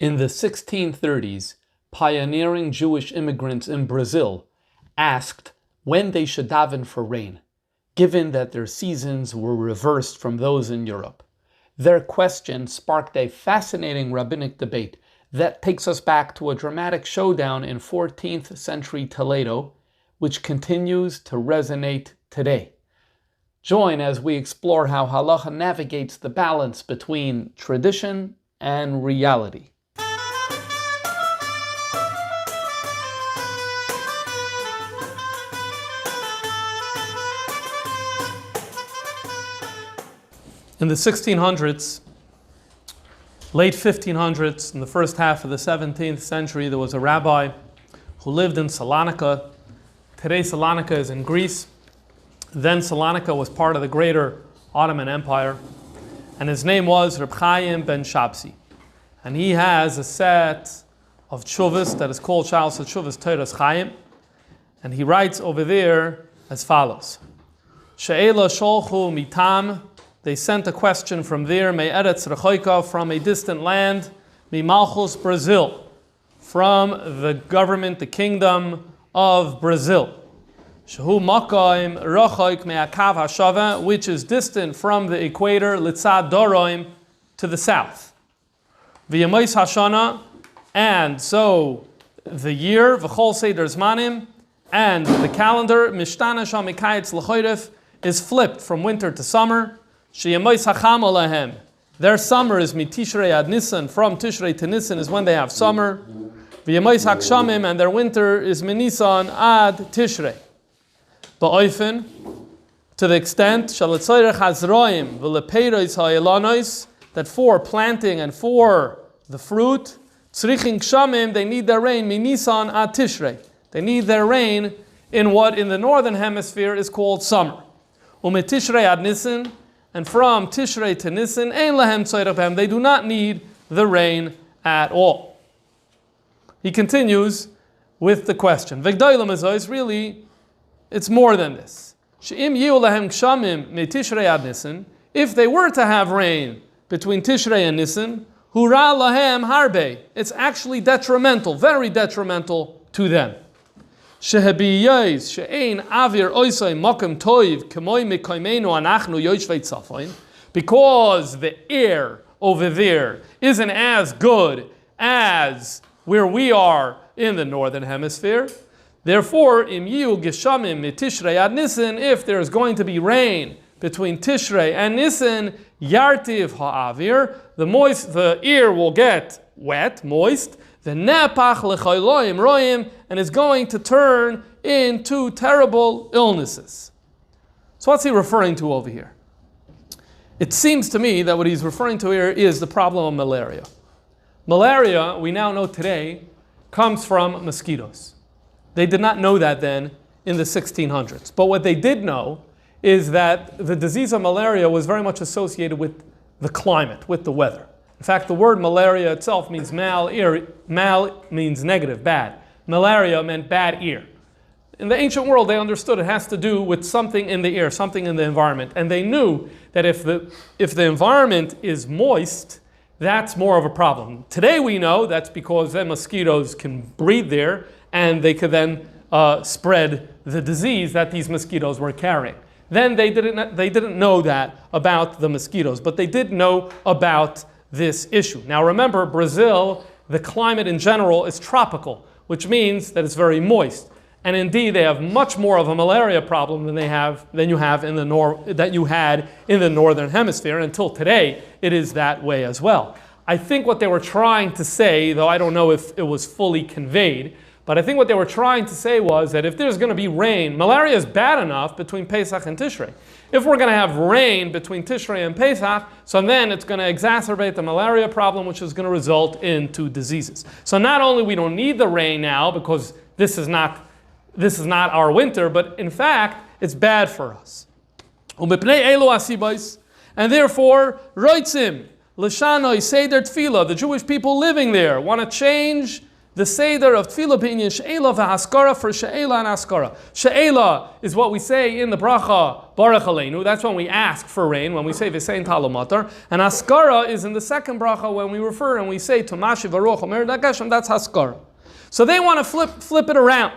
In the 1630s, pioneering Jewish immigrants in Brazil asked when they should daven for rain, given that their seasons were reversed from those in Europe. Their question sparked a fascinating rabbinic debate that takes us back to a dramatic showdown in 14th century Toledo, which continues to resonate today. Join as we explore how Halachah navigates the balance between tradition and reality. In the 1600s, late 1500s, in the first half of the 17th century, there was a rabbi who lived in Salonika. Today Salonika is in Greece. Then Salonika was part of the greater Ottoman Empire. And his name was Reb Chaim ben Shabsi. And he has a set of tshuvas that is called Shalos Tshuvas Teiras Chaim. And he writes over there as follows. She'ela sholchu mitam. They sent a question from there, Me'eretz Rechoika, from a distant land, Mimalchus, Brazil, from the government, the kingdom of Brazil. Shehu Makaim Rechoik Me'akav Hashava, which is distant from the equator, Litzad Doroim, to the south. V'yamais Hashana, and so the year, V'chol Seder Zmanim, and the calendar, Mishtana Sham Mikayetz L'choiref, is flipped from winter to summer. Their summer is mitishrei ad Nisan, from Tishrei to Nisan is when they have summer. And their winter is minisan ad Tishrei. Ba'oifen, to the extent that for planting and for the fruit, they need their rain minisan ad Tishrei. They need their rain in what in the northern hemisphere is called summer. Umetishrei ad Nisan, and from Tishrei to Nisan, ein lahem tzorech, they do not need the rain at all. He continues with the question. V'gdolim azois, really, it's more than this. She'im yiu lahem kshamim me Tishrei ad Nisan, if they were to have rain between Tishrei and Nisan, hura lahem harbe, it's actually detrimental, very detrimental to them. Because the air over there isn't as good as where we are in the northern hemisphere. Therefore, if there's going to be rain between Tishrei and Nisan, yartiv ha'avir, the air will get wet, moist, the nepach lechayloim roim, and is going to turn into terrible illnesses. So what's he referring to over here? It seems to me that what he's referring to here is the problem of malaria. Malaria, we now know today, comes from mosquitoes. They did not know that then in the 1600s. But what they did know is that the disease of malaria was very much associated with the climate, with the weather. In fact, the word malaria itself means mal means negative, bad. Malaria meant bad ear. In the ancient world, they understood it has to do with something in the air, something in the environment. And they knew that if the environment is moist, that's more of a problem. Today we know that's because then mosquitoes can breed there and they could then spread the disease that these mosquitoes were carrying. Then they didn't know that about the mosquitoes, but they did know about this issue. Now remember, Brazil, the climate in general is tropical, which means that it's very moist. And indeed, they have much more of a malaria problem than you had in the northern hemisphere. Until today, it is that way as well. I think what they were trying to say, though I don't know if it was fully conveyed, but I think what they were trying to say was that if there's going to be rain, malaria is bad enough between Pesach and Tishrei. If we're going to have rain between Tishrei and Pesach, so then it's going to exacerbate the malaria problem, which is going to result into diseases. So not only we don't need the rain now because this is not our winter, but in fact, it's bad for us. And therefore, Roitzim, L'shanoi Seder Tefillah, the Jewish people living there, want to change the Seder of Tefillah b'inyan She'ela v'Haskara for She'ela and Haskara. She'ela is what we say in the bracha Baruch Aleinu. That's when we ask for rain, when we say V'sein Talo Matar. And Haskara is in the second bracha when we refer and we say Tomashi Varuch Omer Dageshem. That's Haskara. So they want to flip it around.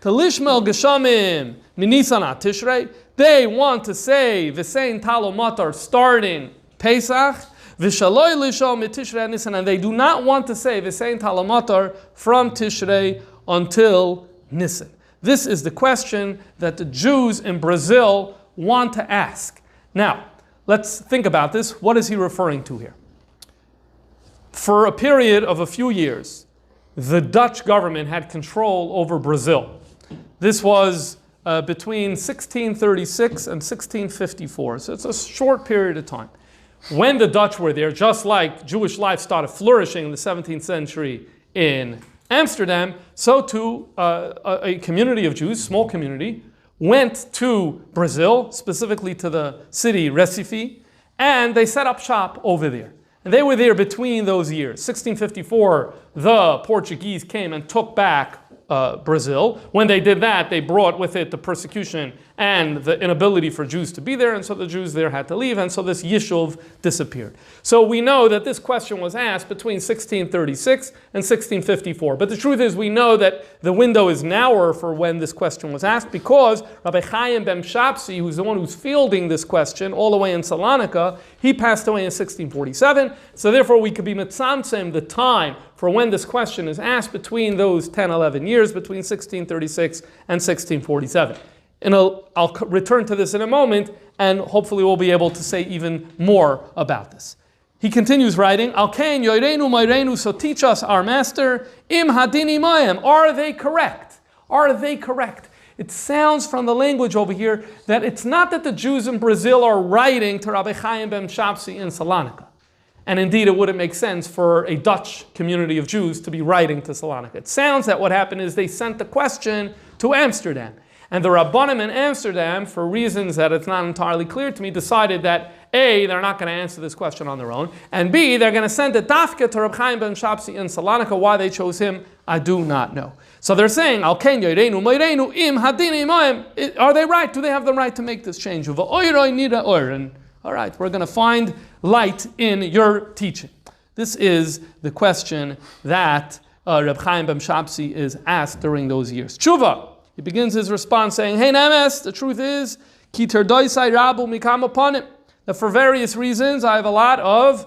To Lishmel Geshamim Minisan Tishrei. They want to say V'sein Talo Matar starting Pesach. V'shaloi lishol mitishrei Nisan, and they do not want to say V'sein Talo Matar from Tishrei until Nisan. This is the question that the Jews in Brazil want to ask. Now, let's think about this. What is he referring to here? For a period of a few years, the Dutch government had control over Brazil. This was between 1636 and 1654, so it's a short period of time. When the Dutch were there, just like Jewish life started flourishing in the 17th century in Amsterdam, so too a community of Jews, small community, went to Brazil, specifically to the city Recife, and they set up shop over there. And they were there between those years. 1654, the Portuguese came and took back Brazil. When they did that, they brought with it the persecution and the inability for Jews to be there, and so the Jews there had to leave, and so this Yishuv disappeared. So we know that this question was asked between 1636 and 1654. But the truth is, we know that the window is narrower for when this question was asked, because Rabbi Chaim ben Shapsi, who's the one who's fielding this question all the way in Salonika, he passed away in 1647. So therefore, we could be mitzamtzem the time for when this question is asked between those 10, 11 years, between 1636 and 1647. And I'll return to this in a moment, and hopefully we'll be able to say even more about this. He continues writing, Alkein yoreinu moirenu, so teach us, our master, im hadini mayim, are they correct? Are they correct? It sounds from the language over here that it's not that the Jews in Brazil are writing to Rabbi Chaim ben Shapsi in Salonika. And indeed, it wouldn't make sense for a Dutch community of Jews to be writing to Salonika. It sounds that what happened is they sent the question to Amsterdam. And the Rabbanim in Amsterdam, for reasons that it's not entirely clear to me, decided that A, they're not going to answer this question on their own, and B, they're going to send a dafka to Reb Chaim ben Shapsi in Salonika. Why they chose him, I do not know. So they're saying, Al ken yoreinu moirenu im hadini moim. Are they right? Do they have the right to make this change? All right, we're going to find light in your teaching. This is the question that Reb Chaim ben Shapsi is asked during those years. Tshuva. He begins his response saying, Hey Nemes, the truth is, ki terdoisai rabu mikam upon it, that for various reasons I have a lot of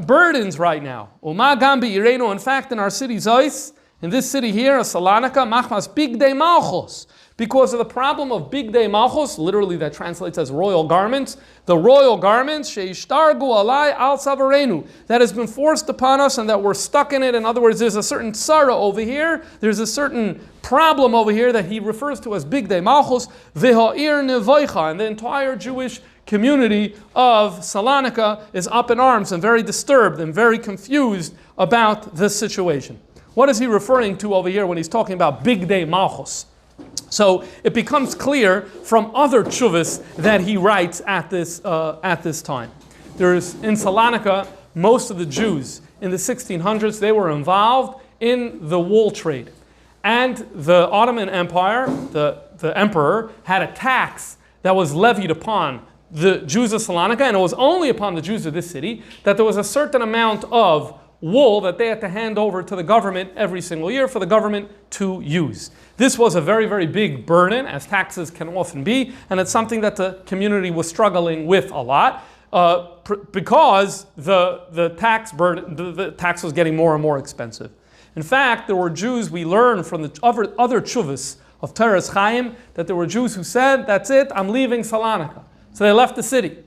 burdens right now. Uma gambi ireno, in fact, in our city Zeus, in this city here, Salonika, machmas big day malchus, because of the problem of big day malchus, literally that translates as royal garments, the royal garments, sheishtargu alai al savarenu, that has been forced upon us and that we're stuck in it. In other words, there's a certain tzara over here, there's a certain problem over here that he refers to as big day malchus, v'ha'ir nevoicha, and the entire Jewish community of Salonika is up in arms and very disturbed and very confused about this situation. What is he referring to over here when he's talking about big day malchus? So it becomes clear from other tshuvas that he writes at this time. There's in Salonika, most of the Jews in the 1600s, they were involved in the wool trade. And the Ottoman Empire, the emperor, had a tax that was levied upon the Jews of Salonika, and it was only upon the Jews of this city that there was a certain amount of wool that they had to hand over to the government every single year for the government to use. This was a very, very big burden, as taxes can often be, and it's something that the community was struggling with a lot because the tax burden, the tax was getting more and more expensive. In fact, there were Jews, we learn from the other tshuvas of Teres Chaim, that there were Jews who said, that's it, I'm leaving Salonika. So they left the city.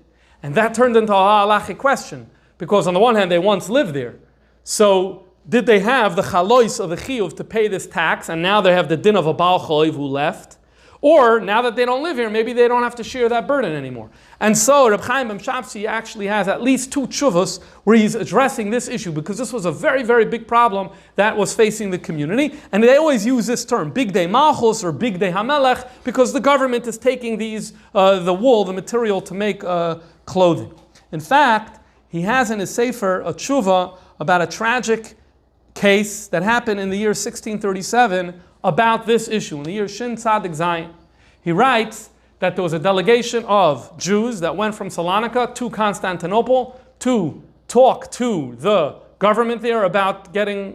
And that turned into a halachic question, because on the one hand, they once lived there. So did they have the chalois of the chiyuv to pay this tax, and now they have the din of a Baal Choiv who left? Or now that they don't live here, maybe they don't have to share that burden anymore. And so Reb Chaim ben Shapsi actually has at least two tshuvos where he's addressing this issue, because this was a very, very big problem that was facing the community. And they always use this term, big day malchus or big day hamelech, because the government is taking these, the wool, the material to make clothing. In fact, he has in his sefer a tshuva about a tragic case that happened in the year 1637 about this issue, in the year Shin Tzadik Zayin. He writes that there was a delegation of Jews that went from Salonika to Constantinople to talk to the government there about mitigating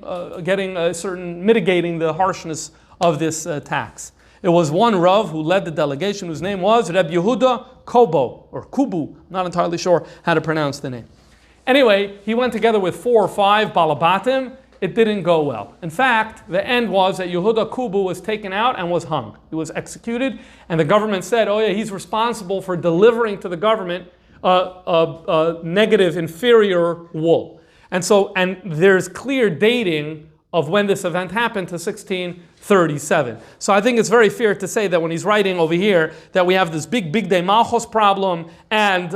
the harshness of this tax. It was one Rav who led the delegation, whose name was Reb Yehuda Kobo, or Kubu, not entirely sure how to pronounce the name. Anyway, he went together with 4 or 5 Balabatim. It didn't go well. In fact, the end was that Yehuda Kubu was taken out and was hung. He was executed, and the government said, oh yeah, he's responsible for delivering to the government a negative, inferior wool. And there's clear dating of when this event happened to 1637. So I think it's very fair to say that when he's writing over here that we have this big day Malchus problem, and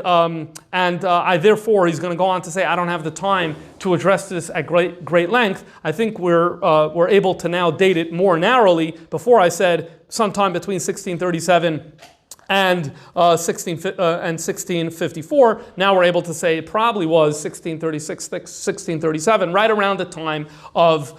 therefore he's going to go on to say I don't have the time to address this at great length. I think we're able to now date it more narrowly. Before I said sometime between 1637 and 1654. Now we're able to say it probably was 1636, 1637, right around the time of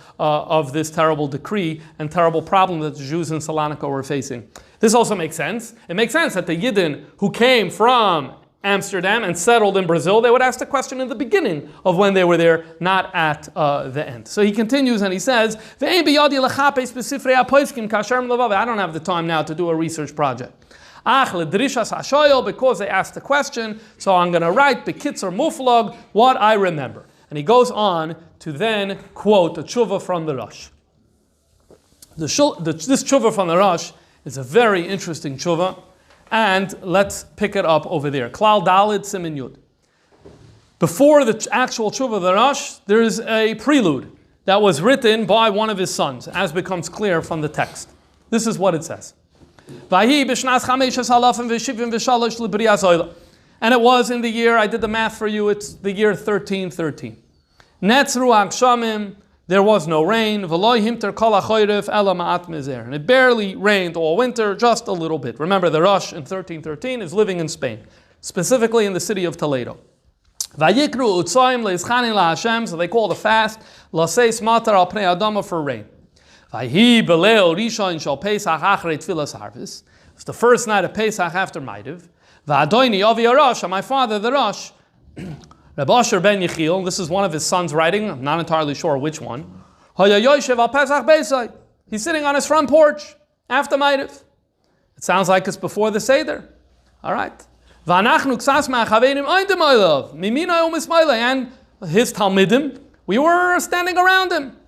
this terrible decree and terrible problem that the Jews in Salonika were facing. This also makes sense. It makes sense that the Yidden who came from Amsterdam and settled in Brazil, they would ask the question in the beginning of when they were there, not at the end. So he continues and he says, I don't have the time now to do a research project. Because they asked the question, so I'm going to write Bekitzer Muflog what I remember. And he goes on to then quote a tshuva from the Rosh. This tshuva from the Rosh is a very interesting tshuva, and let's pick it up over there. Klal Dalid Simin Yud. Before the actual tshuva of the Rosh, there is a prelude that was written by one of his sons, as becomes clear from the text. This is what it says. And it was in the year, I did the math for you, it's the year 1313. There was no rain, and it barely rained all winter, just a little bit. Remember, the Rosh in 1313 is living in Spain, specifically in the city of Toledo. So they call the fast for rain. It's the first night of Pesach after Maidiv. And my father, the Rosh, Reb Asher ben Yechiel, this is one of his sons writing, I'm not entirely sure which one. He's sitting on his front porch after Maidiv. It sounds like it's before the Seder. All right. And his Talmidim, we were standing around him.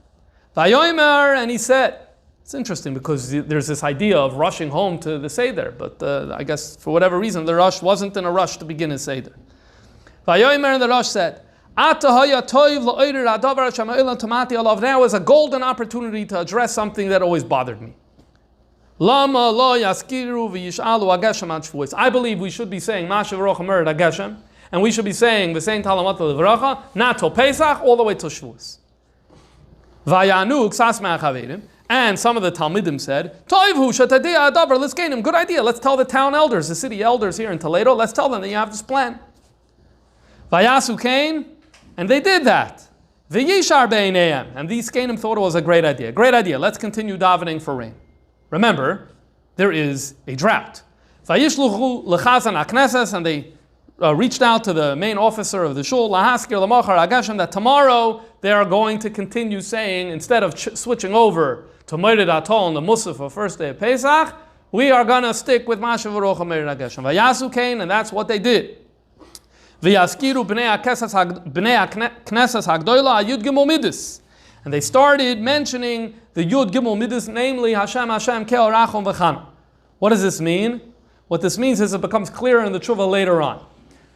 And he said, it's interesting because there's this idea of rushing home to the Seder, but I guess for whatever reason the Rosh wasn't in a rush to begin his Seder. And the Rosh said, now is a golden opportunity to address something that always bothered me. I believe we should be saying Mashav Roch Mer Geshem, and we should be saying the same Talamat Levracha, not till Pesach, all the way till Shavuos. And some of the Talmidim said, let's gain him. Good idea. Let's tell the town elders, the city elders here in Toledo, let's tell them that you have this plan. Vayasu Kain, and they did that. And these Kainim thought it was a great idea. Great idea. Let's continue davening for rain. Remember, there is a drought. And they reached out to the main officer of the shul, that tomorrow they are going to continue saying, instead of switching over to Moed Atol on the Musaf of first day of Pesach, we are going to stick with Mashav Baruch HaMeir HaGeshem. Vayasu Kain, and that's what they did. V'yaskiru b'nei HaKnesses HaGdoila Yud Gimel Midas. And they started mentioning the Yud Gimel Midas, namely Hashem, Hashem, Ke'or Rachom V'chana. What does this mean? What this means is it becomes clearer in the tshuva later on.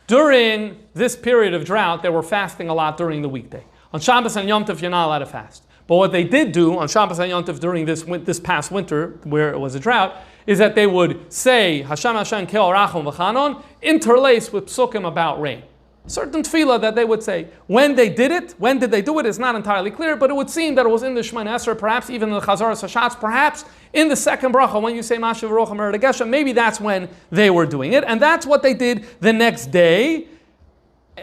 During this period of drought, they were fasting a lot during the weekday. On Shabbos and Yom Tov, you're not allowed to fast. But what they did do on Shabbos and Yom Tov during this past winter, where it was a drought, is that they would say Hashem Hashem Ke'or Rachom V'chanon, interlaced with psukim about rain. Certain tefillah that they would say. When they did it, when did they do it, is not entirely clear, but it would seem that it was in the Shemoneh Esrei, perhaps even in the Chazaras Hashatz, perhaps in the second bracha, when you say Mashav Baruch HaMeir HaGeshem, maybe that's when they were doing it, and that's what they did the next day.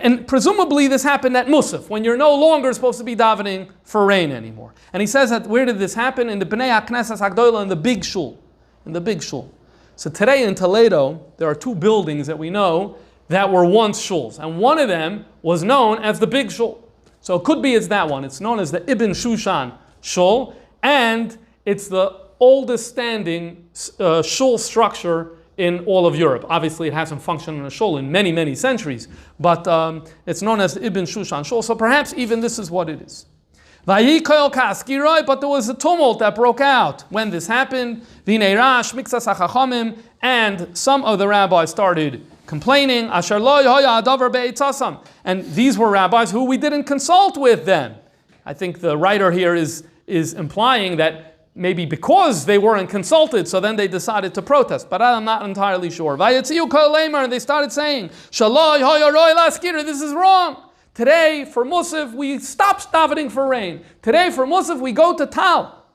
And presumably this happened at Musaf, when you're no longer supposed to be davening for rain anymore. And he says that where did this happen? In the Bnei HaKnesses HaGdolah, in the big shul. In the big shul. So today in Toledo, there are 2 buildings that we know that were once shuls. And one of them was known as the big shul. So it could be it's that one. It's known as the Ibn Shushan shul. And it's the oldest standing shul structure in all of Europe. Obviously, it hasn't functioned in a shul in many, many centuries, but it's known as the Ibn Shushan shul. So perhaps even this is what it is. But there was a tumult that broke out when this happened. And some of the rabbis started complaining. And these were rabbis who we didn't consult with them. I think the writer here is implying that maybe because they weren't consulted, so then they decided to protest. But I'm not entirely sure. And they started saying, this is wrong. Today, for Musaf, we stop davening for rain. Today, for Musaf, we go to Tal.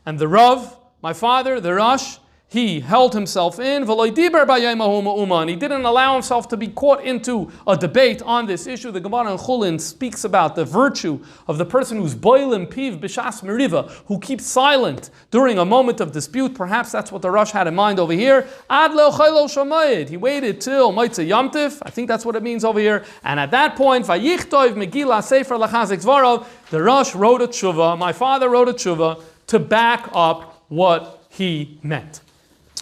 And the Rav, my father, the Rosh, he held himself in, and he didn't allow himself to be caught into a debate on this issue. The Gemara in Chulin speaks about the virtue of the person who's boilim piv b'shas meriva, who keeps silent during a moment of dispute. Perhaps that's what the Rosh had in mind over here. Ad le'ochaylo shamayid. He waited till Motzei Yom Tif. I think that's what it means over here. And at that point, vayichtov Megillah Sefer Lachazik Zvarav, the Rosh wrote a tshuva. My father wrote a tshuva to back up what he meant.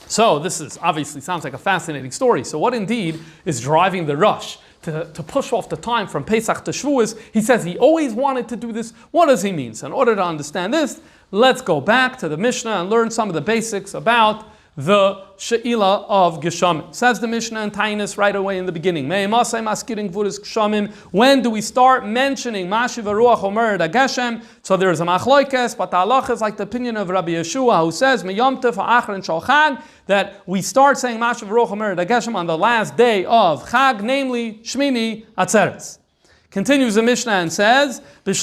So this is obviously sounds like a fascinating story. So what indeed is driving the Rosh to push off the time from Pesach to Shavuos? He says he always wanted to do this. What does he mean? So in order to understand this, let's go back to the Mishnah and learn some of the basics about the She'ilah of Geshamim. Says the Mishnah in Tainus right away in the beginning. When do we start mentioning Mashiv Ruach Omer da Geshem? So there is a machloikes, but the halachah is like the opinion of Rabbi Yeshua, who says Miyom Tov Ha'achron Shal Chag, that we start saying Mashiv Ruach Omer da Geshem on the last day of Chag, namely Shmini Atzeres. Continues the Mishnah and says, when do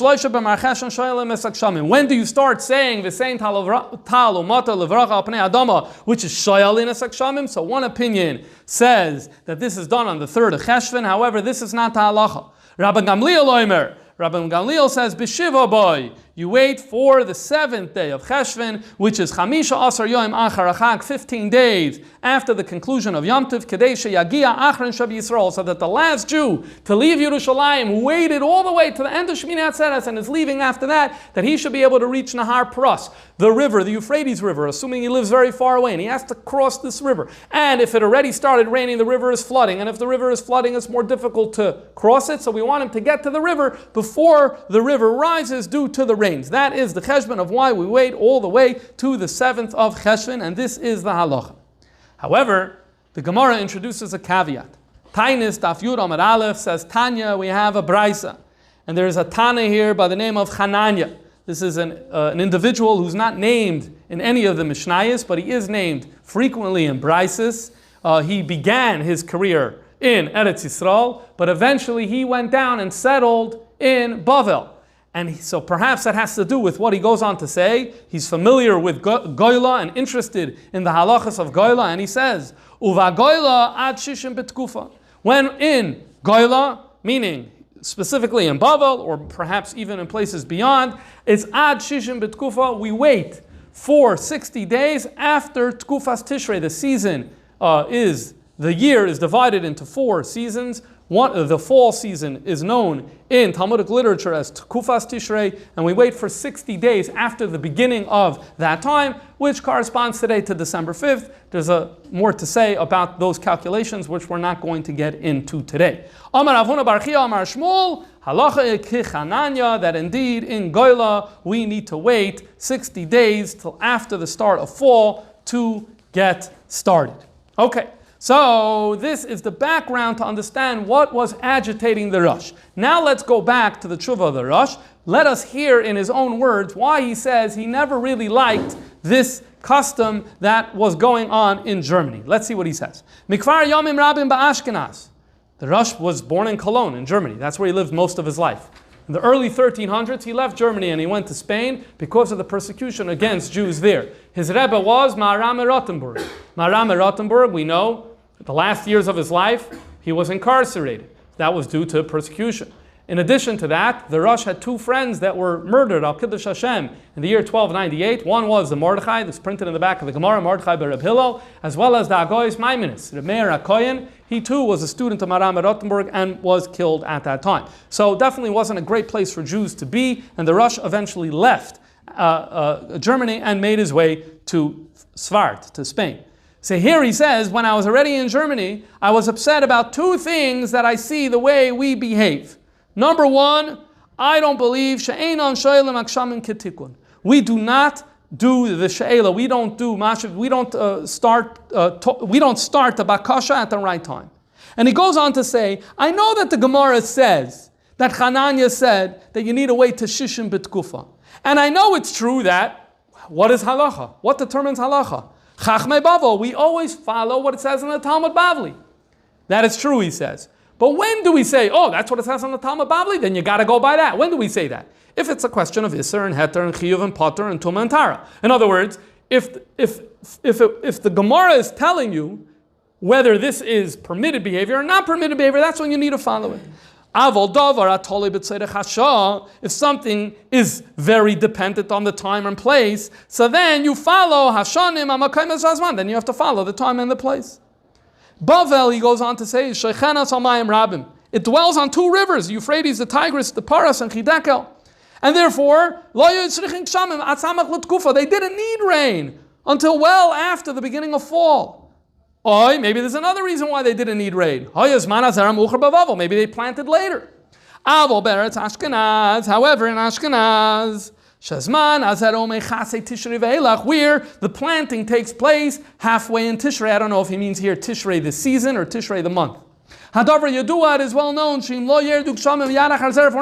you start saying V'sein tal umata levracha al pnei adama, which is shoyal in Esak Shamim? So one opinion says that this is done on the 3rd of Cheshvan. However, this is not the halacha. Rabbi Gamliel says, B'shiva boy, you wait for the 7th day of Cheshvan, which is Chamisha Asar Yom Achar Chag, 15 days after the conclusion of Yom Tov, Kadei Sheyagia Achron Shab Yisrael, so that the last Jew to leave Yerushalayim, who waited all the way to the end of Shmini Atzeres and is leaving after that he should be able to reach Nahar Pras, the river, the Euphrates River, assuming he lives very far away, and he has to cross this river. And if it already started raining, the river is flooding, and if the river is flooding, it's more difficult to cross it, so we want him to get to the river before the river rises due to the rains. That is the cheshbon of why we wait all the way to the 7th of Cheshvan, and this is the halacha. However, the Gemara introduces a caveat. Tainis Daf Yud Amud Aleph says, Tanya, we have a Braisa, and there is a Tana here by the name of Hananya. This is an individual who's not named in any of the Mishnayos, but he is named frequently in Braises. He began his career in Eretz Yisrael, but eventually he went down and settled in Bavel. And so perhaps that has to do with what he goes on to say. He's familiar with Goyla and interested in the halachas of Goyla, and he says, Uva Goyla ad shishim betkufa. When in Goyla, meaning specifically in Bavel, or perhaps even in places beyond, it's ad shishim betkufa. We wait for 60 days after Tkufas Tishrei. The season the year is divided into 4 seasons. The fall season is known in Talmudic literature as Tkufas Tishrei, and we wait for 60 days after the beginning of that time, which corresponds today to December 5th. There's more to say about those calculations, which we're not going to get into today. Amar Avuna Bar Chia Amar Shmuel, Halacha Kichananya, that indeed in Goyla we need to wait 60 days till after the start of fall to get started. Okay. So this is the background to understand what was agitating the Rosh. Now let's go back to the tshuva of the Rosh. Let us hear in his own words why he says he never really liked this custom that was going on in Germany. Let's see what he says. Mikvar Yomim Rabim Ba'ashkenaz. The Rosh was born in Cologne, in Germany. That's where he lived most of his life. In the early 1300s, he left Germany and he went to Spain because of the persecution against Jews there. His Rebbe was Maharam Rottenburg. Maharam Rottenburg, we know, the last years of his life, he was incarcerated. That was due to persecution. In addition to that, the Rosh had two friends that were murdered, al Kiddush Hashem, in the year 1298. One was the Mordechai, that's printed in the back of the Gemara, Mordechai bar Reb Hillel, as well as the Agoyis Maimonides, Reb Meir HaKoyen. He too was a student of Maram at Rothenburg and was killed at that time. So definitely wasn't a great place for Jews to be, and the Rosh eventually left Germany and made his way to Svart, to Spain. So here he says, when I was already in Germany, I was upset about two things that I see the way we behave. Number one, I don't believe she'enon sho'elim akshamim ketikun. We do not do the she'ela. We don't do mashiv. We don't start the bakasha at the right time. And he goes on to say, I know that the Gemara says that Hananya said that you need to wait to shishim bitkufa, and I know it's true that what is halacha? What determines halacha? Chachmei Bavel. We always follow what it says in the Talmud Bavli. That is true, he says. But when do we say, oh, that's what it says on the Talmud Bavli? Then you got to go by that. When do we say that? If it's a question of Isser and Heter and Chiyuv and Potter and Tumah and Tara. In other words, if the Gemara is telling you whether this is permitted behavior or not permitted behavior, that's when you need to follow it. If something is very dependent on the time and place, so then you follow Hashanim Amakayim Zazman. Then you have to follow the time and the place. Bavel, he goes on to say, Shechenas Almayim Rabim. It dwells on two rivers, the Euphrates, the Tigris, the Paras, and Chidekel. And therefore, they didn't need rain until well after the beginning of fall. Or maybe there's another reason why they didn't need rain. Maybe they planted later. However, in Ashkenaz, where the planting takes place halfway in Tishrei. I don't know if he means here Tishrei the season or Tishrei the month. It is well known, if we're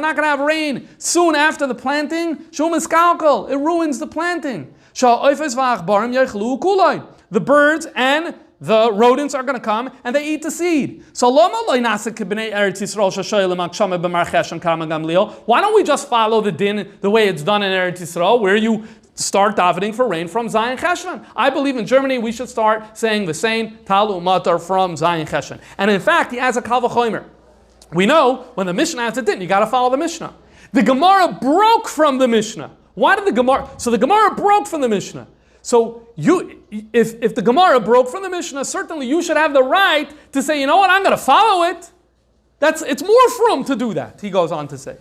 not going to have rain soon after the planting, it ruins the planting. The birds and the rodents are going to come and they eat the seed. So why don't we just follow the din the way it's done in Eretz Yisrael, where you start davening for rain from Zayin Cheshvan? I believe in Germany we should start saying the same Talu Matar from Zayin Cheshvan. And in fact, he has a Kal V'chomer. We know when the Mishnah has a din, you got to follow the Mishnah. The Gemara broke from the Mishnah. Why did the Gemara? So the Gemara broke from the Mishnah. So if the Gemara broke from the Mishnah, certainly you should have the right to say, you know what, I'm going to follow it. It's more frum to do that, he goes on to say.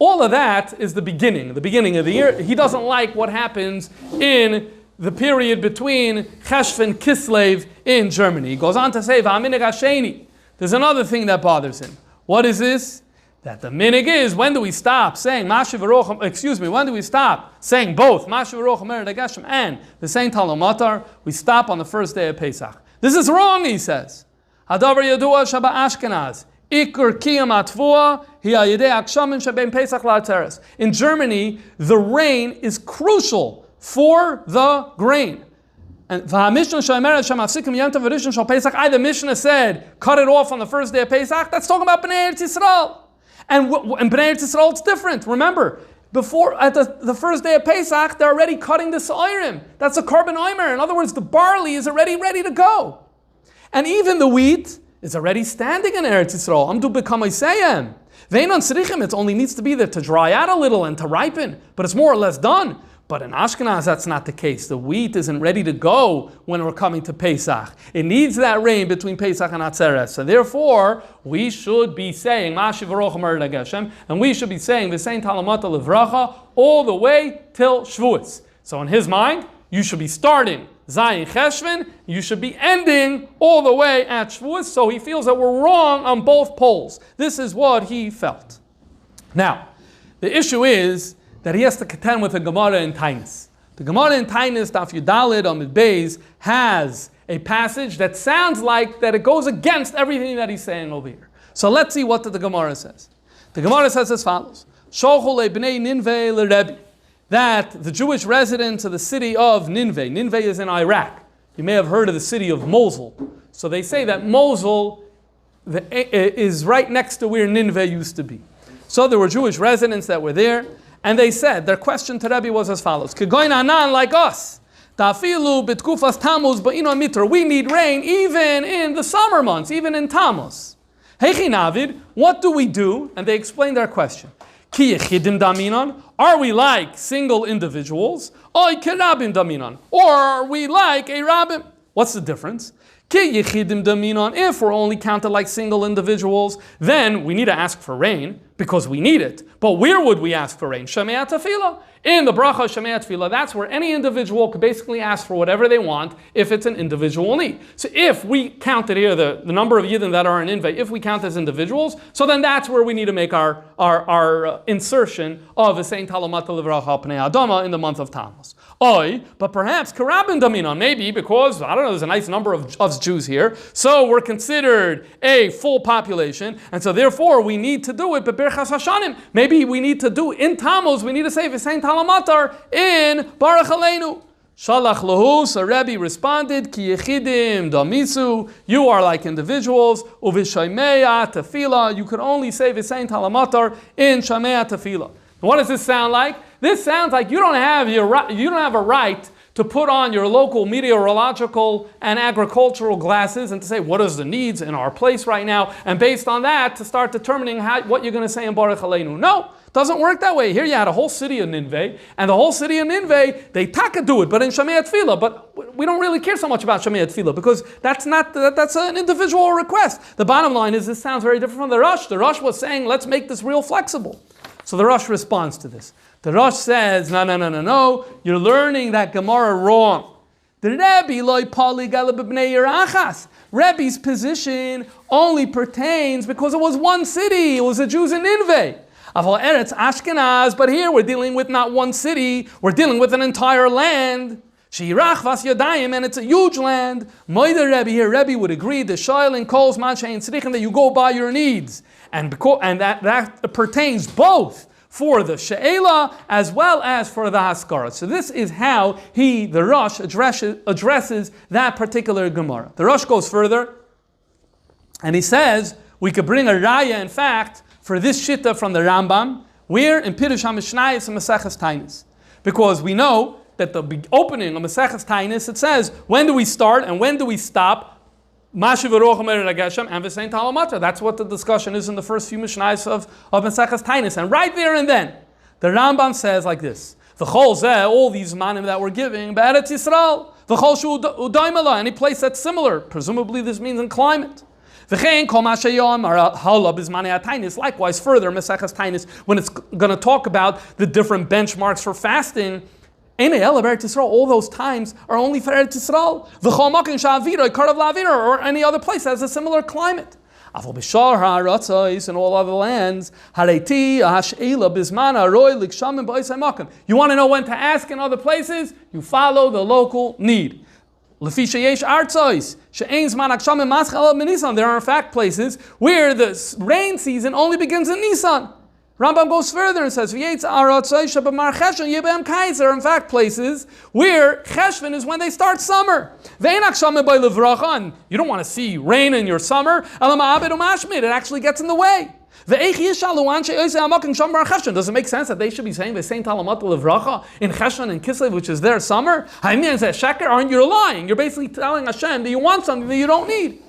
All of that is the beginning of the year. He doesn't like what happens in the period between Cheshvan and Kislev in Germany. He goes on to say, V'aminig hasheni. There's another thing that bothers him. What is this? That the minig is, when do we stop saying Mashiv V'roch, when do we stop saying both Mashiv V'roch Mered HaGeshem and the same Talmud Matar? We stop on the first day of Pesach. This is wrong, he says. Hadavar Yadua Shaba Ashkenaz. Ikur Kiyam Atvua Hi Yedei Akshamim Sheben Pesach La'ateres. In Germany, the rain is crucial for the grain. And the Mishnah said, cut it off on the first day of Pesach. That's talking about Bnei Eretz Yisrael. And Bnei Eretz Yisrael, it's different. Remember, before at the first day of Pesach, they're already cutting the Sa'irim. That's a carbon oimer. In other words, the barley is already ready to go. And even the wheat is already standing in Eretz Yisrael. Amdu b'kamay seyem. Veinon tzrichim, it only needs to be there to dry out a little and to ripen. But it's more or less done. But in Ashkenaz, that's not the case. The wheat isn't ready to go when we're coming to Pesach. It needs that rain between Pesach and Atzeres. So therefore, we should be saying Mashiv V'roch Mered HaGeshem, and we should be saying V'sein Talamata Levracha all the way till Shavuos. So in his mind, you should be starting Zayin Cheshvan, you should be ending all the way at Shavuos. So he feels that we're wrong on both poles. This is what he felt. Now, the issue is that he has to contend with the Gemara in Tainus. The Gemara in Tainus, Daf Yudalid Amid Beis, has a passage that sounds like that it goes against everything that he's saying over here. So let's see what the Gemara says. The Gemara says as follows: Sholchu le'bnei Ninveh leRebbi, that the Jewish residents of the city of Ninveh, Ninveh is in Iraq. You may have heard of the city of Mosul. So they say that Mosul is right next to where Ninveh used to be. So there were Jewish residents that were there. And they said, their question to Rebbe was as follows: Kegoin anan, like us, tafilu bitkufas Tammuz ba'ino miter. We need rain even in the summer months, even in Tammuz. Heichi navid, what do we do? And they explain their question. Ki yechidim daminon, are we like single individuals? Oy kerabim daminon, or are we like a rabbin? What's the difference? Ki yechidim daminon, if we're only counted like single individuals, then we need to ask for rain because we need it. But where would we ask for rain? Shemei tefillah. In the bracha Shemei tefillah, that's where any individual could basically ask for whatever they want if it's an individual need. So if we counted here the number of yidden that are in Inve, if we count as individuals, so then that's where we need to make our insertion of a saying Talamata Livracha Pnei Adama in the month of Tammuz. Oy, but perhaps Karabin Daminon, maybe because, I don't know, there's a nice number of Jews here, so we're considered a full population, and so therefore we need to do it, but Birchas Hashanim, maybe we need to do in Tammuz, we need to say V'sein Talamatar in Baruch Aleinu. Shalach lahu, so Rebbe responded, Ki yechidim damisu, you are like individuals, uvishaymea tefillah, you could only say V'sein Talamatar in Shamea tefillah. What does this sound like? This sounds like you don't have a right to put on your local meteorological and agricultural glasses and to say what is the needs in our place right now, and based on that to start determining what you're going to say in Baruch Aleinu. No, it doesn't work that way. Here you had a whole city of Nineveh, and the whole city of Nineveh, they taka do it, but in Shemei Tefillah. But we don't really care so much about Shemei Tefillah because that's an individual request. The bottom line is this sounds very different from the Rosh. The Rosh was saying let's make this real flexible. So the Rosh responds to this. The Rosh says, no, you're learning that Gemara wrong. The Rebbe loy pali gala b'bnei Yerachas. Rebbe's position only pertains because it was one city. It was the Jews in Nineveh. Aval Eretz Ashkenaz, but here we're dealing with not one city, we're dealing with an entire land. Sheirach vas yadayim, and it's a huge land. Moida Rebbe here, Rebbe would agree, the shoyl and kols manchein tzrichen, that you go by your needs. And that pertains both for the she'ela as well as for the haskara. So this is how the Rosh addresses that particular Gemara. The Rosh goes further, and he says we could bring a raya, in fact, for this shitta from the Rambam. We're in Pirush HaMishnayos and Maseches Tainis, because we know that the opening of Maseches Tainis, it says when do we start and when do we stop? That's what the discussion is in the first few Mishnayos of Maseches Tainis. And right there and then, the Rambam says like this: all these manim that we're giving, Be'eretz Yisrael, any place that's similar, presumably this means in climate. Likewise, further, Maseches Tainis, when it's going to talk about the different benchmarks for fasting, all those times are only for Eretz Yisrael. Or any other place that has a similar climate. In all other lands, you want to know when to ask in other places? You follow the local need. There are in fact places where the rain season only begins in Nisan. Rambam goes further and says, there are in fact places where Cheshvan is when they start summer. You don't want to see rain in your summer. It actually gets in the way. Does it make sense that they should be saying the same Talamat Levracha in Cheshvan and Kislev, which is their summer? Aren't you lying? You're basically telling Hashem that you want something that you don't need.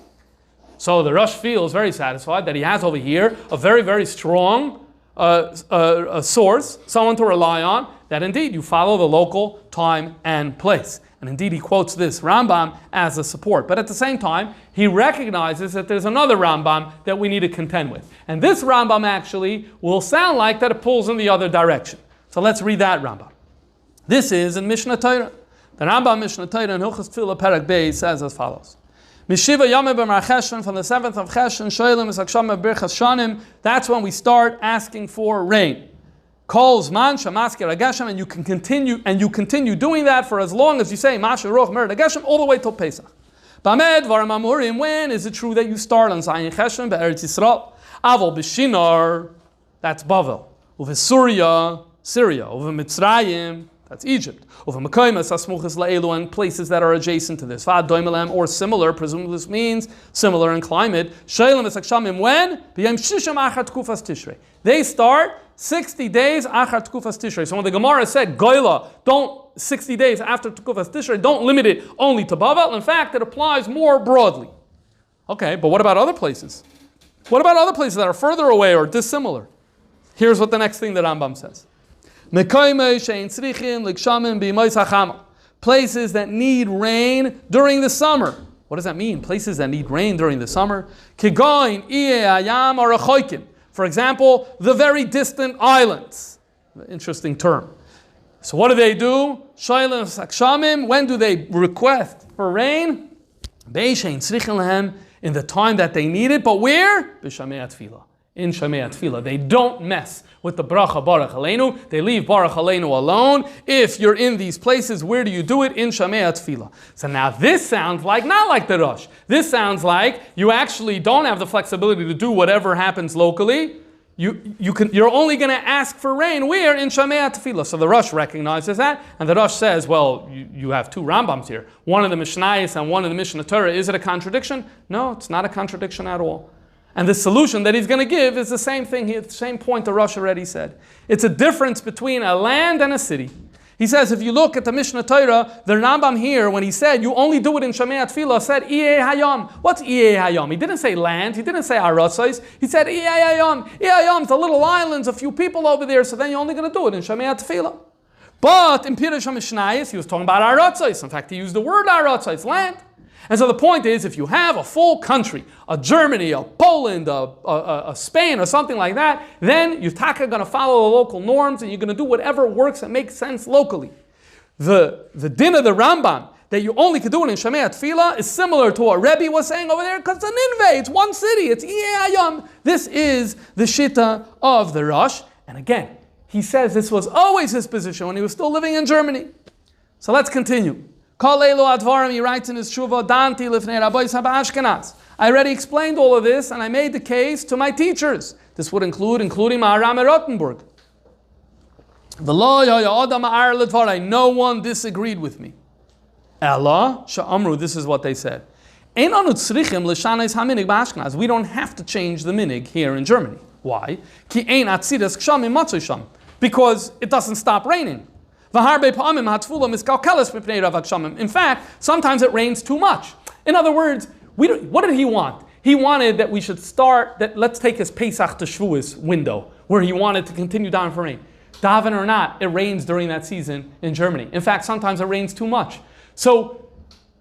So the Rosh feels very satisfied that he has over here a very, very strong a source, someone to rely on, that indeed you follow the local time and place. And indeed he quotes this Rambam as a support. But at the same time, he recognizes that there's another Rambam that we need to contend with. And this Rambam actually will sound like that it pulls in the other direction. So let's read that Rambam. This is in Mishnah Torah. The Rambam Mishnah Torah in Hilchos Tefillah Perek Beis says as follows. Mishiva Yom B'mar Cheshvan, from the 7th of Cheshvan, Shoylim Esaksham Birchas Shanim, that's when we start asking for rain. Calls man shamasker ageshem, and you continue doing that for as long as you say Masha Roch Mered Ageshem, all the way till Pesach. Bamed Varam Amurim, when is it true that you start on Zayin Cheshvan Be'eretz Yisrael? Avol B'Shinar, that's Bavel. Uve Syria. Uve Mitzrayim, that's Egypt. Over Mekaymas, Asmuchas La'elu, and places that are adjacent to this. Fa'ad Doimelem, or similar, presumably this means similar in climate. Shailim Esakshamim, when? B'yam Shisham Achar Tkufas Tishrei. They start 60 days Achar Tkufas Tishrei. So when the Gemara said, Goyla, 60 days after Tkufas Tishrei, don't limit it only to Bavel. In fact, it applies more broadly. Okay, but what about other places? What about other places that are further away or dissimilar? Here's what the next thing the Rambam says. Places that need rain during the summer. What does that mean? Places that need rain during the summer. For example, the very distant islands. Interesting term. So what do? When do they request for rain? In the time that they need it, but where? In Shamei Tefillah. They don't mess with the bracha Baruch Aleinu. They leave Baruch Aleinu alone. If you're in these places, where do you do it? In Shamei Tefillah. So now this sounds like, not like the Rosh. This sounds like you actually don't have the flexibility to do whatever happens locally. You're only going to ask for rain where? In Shamei Tefillah. So the Rosh recognizes that, and the Rosh says, well, you have two Rambams here. One in the Mishnayos and one in the Mishnah Torah. Is it a contradiction? No, it's not a contradiction at all. And the solution that he's going to give is the same thing, the same point the Rosh already said. It's a difference between a land and a city. He says, if you look at the Mishnah Torah, the Rambam here, when he said, you only do it in Shamei Tefillah, said, Iyeh Hayam. What's Iyeh Hayam? He didn't say land, he didn't say Aratzos. He said, Iyeh Hayam. Iyeh Hayam is the little islands, a few people over there, so then you're only going to do it in Shamei Tefillah. But in Pirush HaMishnayos, he was talking about Aratzos. In fact, he used the word Aratzos, land. And so the point is, if you have a full country, a Germany, a Poland, a Spain, or something like that, then you're going to follow the local norms and you're going to do whatever works and makes sense locally. The din of the Rambam, that you only can do it in Shamei Tefillah, is similar to what Rebbe was saying over there, because it's a Ninveh, it's one city, it's Iyeh Hayam. This is the Shitta of the Rosh. And again, he says this was always his position when he was still living in Germany. So let's continue. Kol Elo Advarim, he writes in his Shuvah, Danti Lifnei Rabbeis HaBashkenaz. I already explained all of this, and I made the case to my teachers. This would including Maharam Rottenburg. No one disagreed with me. Ella Sha'amru, this is what they said. We don't have to change the minig here in Germany. Why? Because it doesn't stop raining. In fact, sometimes it rains too much. In other words, what did he want? He wanted that we should start, let's take his Pesach to Shavuos window, where he wanted to continue down for rain. Daven or not, it rains during that season in Germany. In fact, sometimes it rains too much. So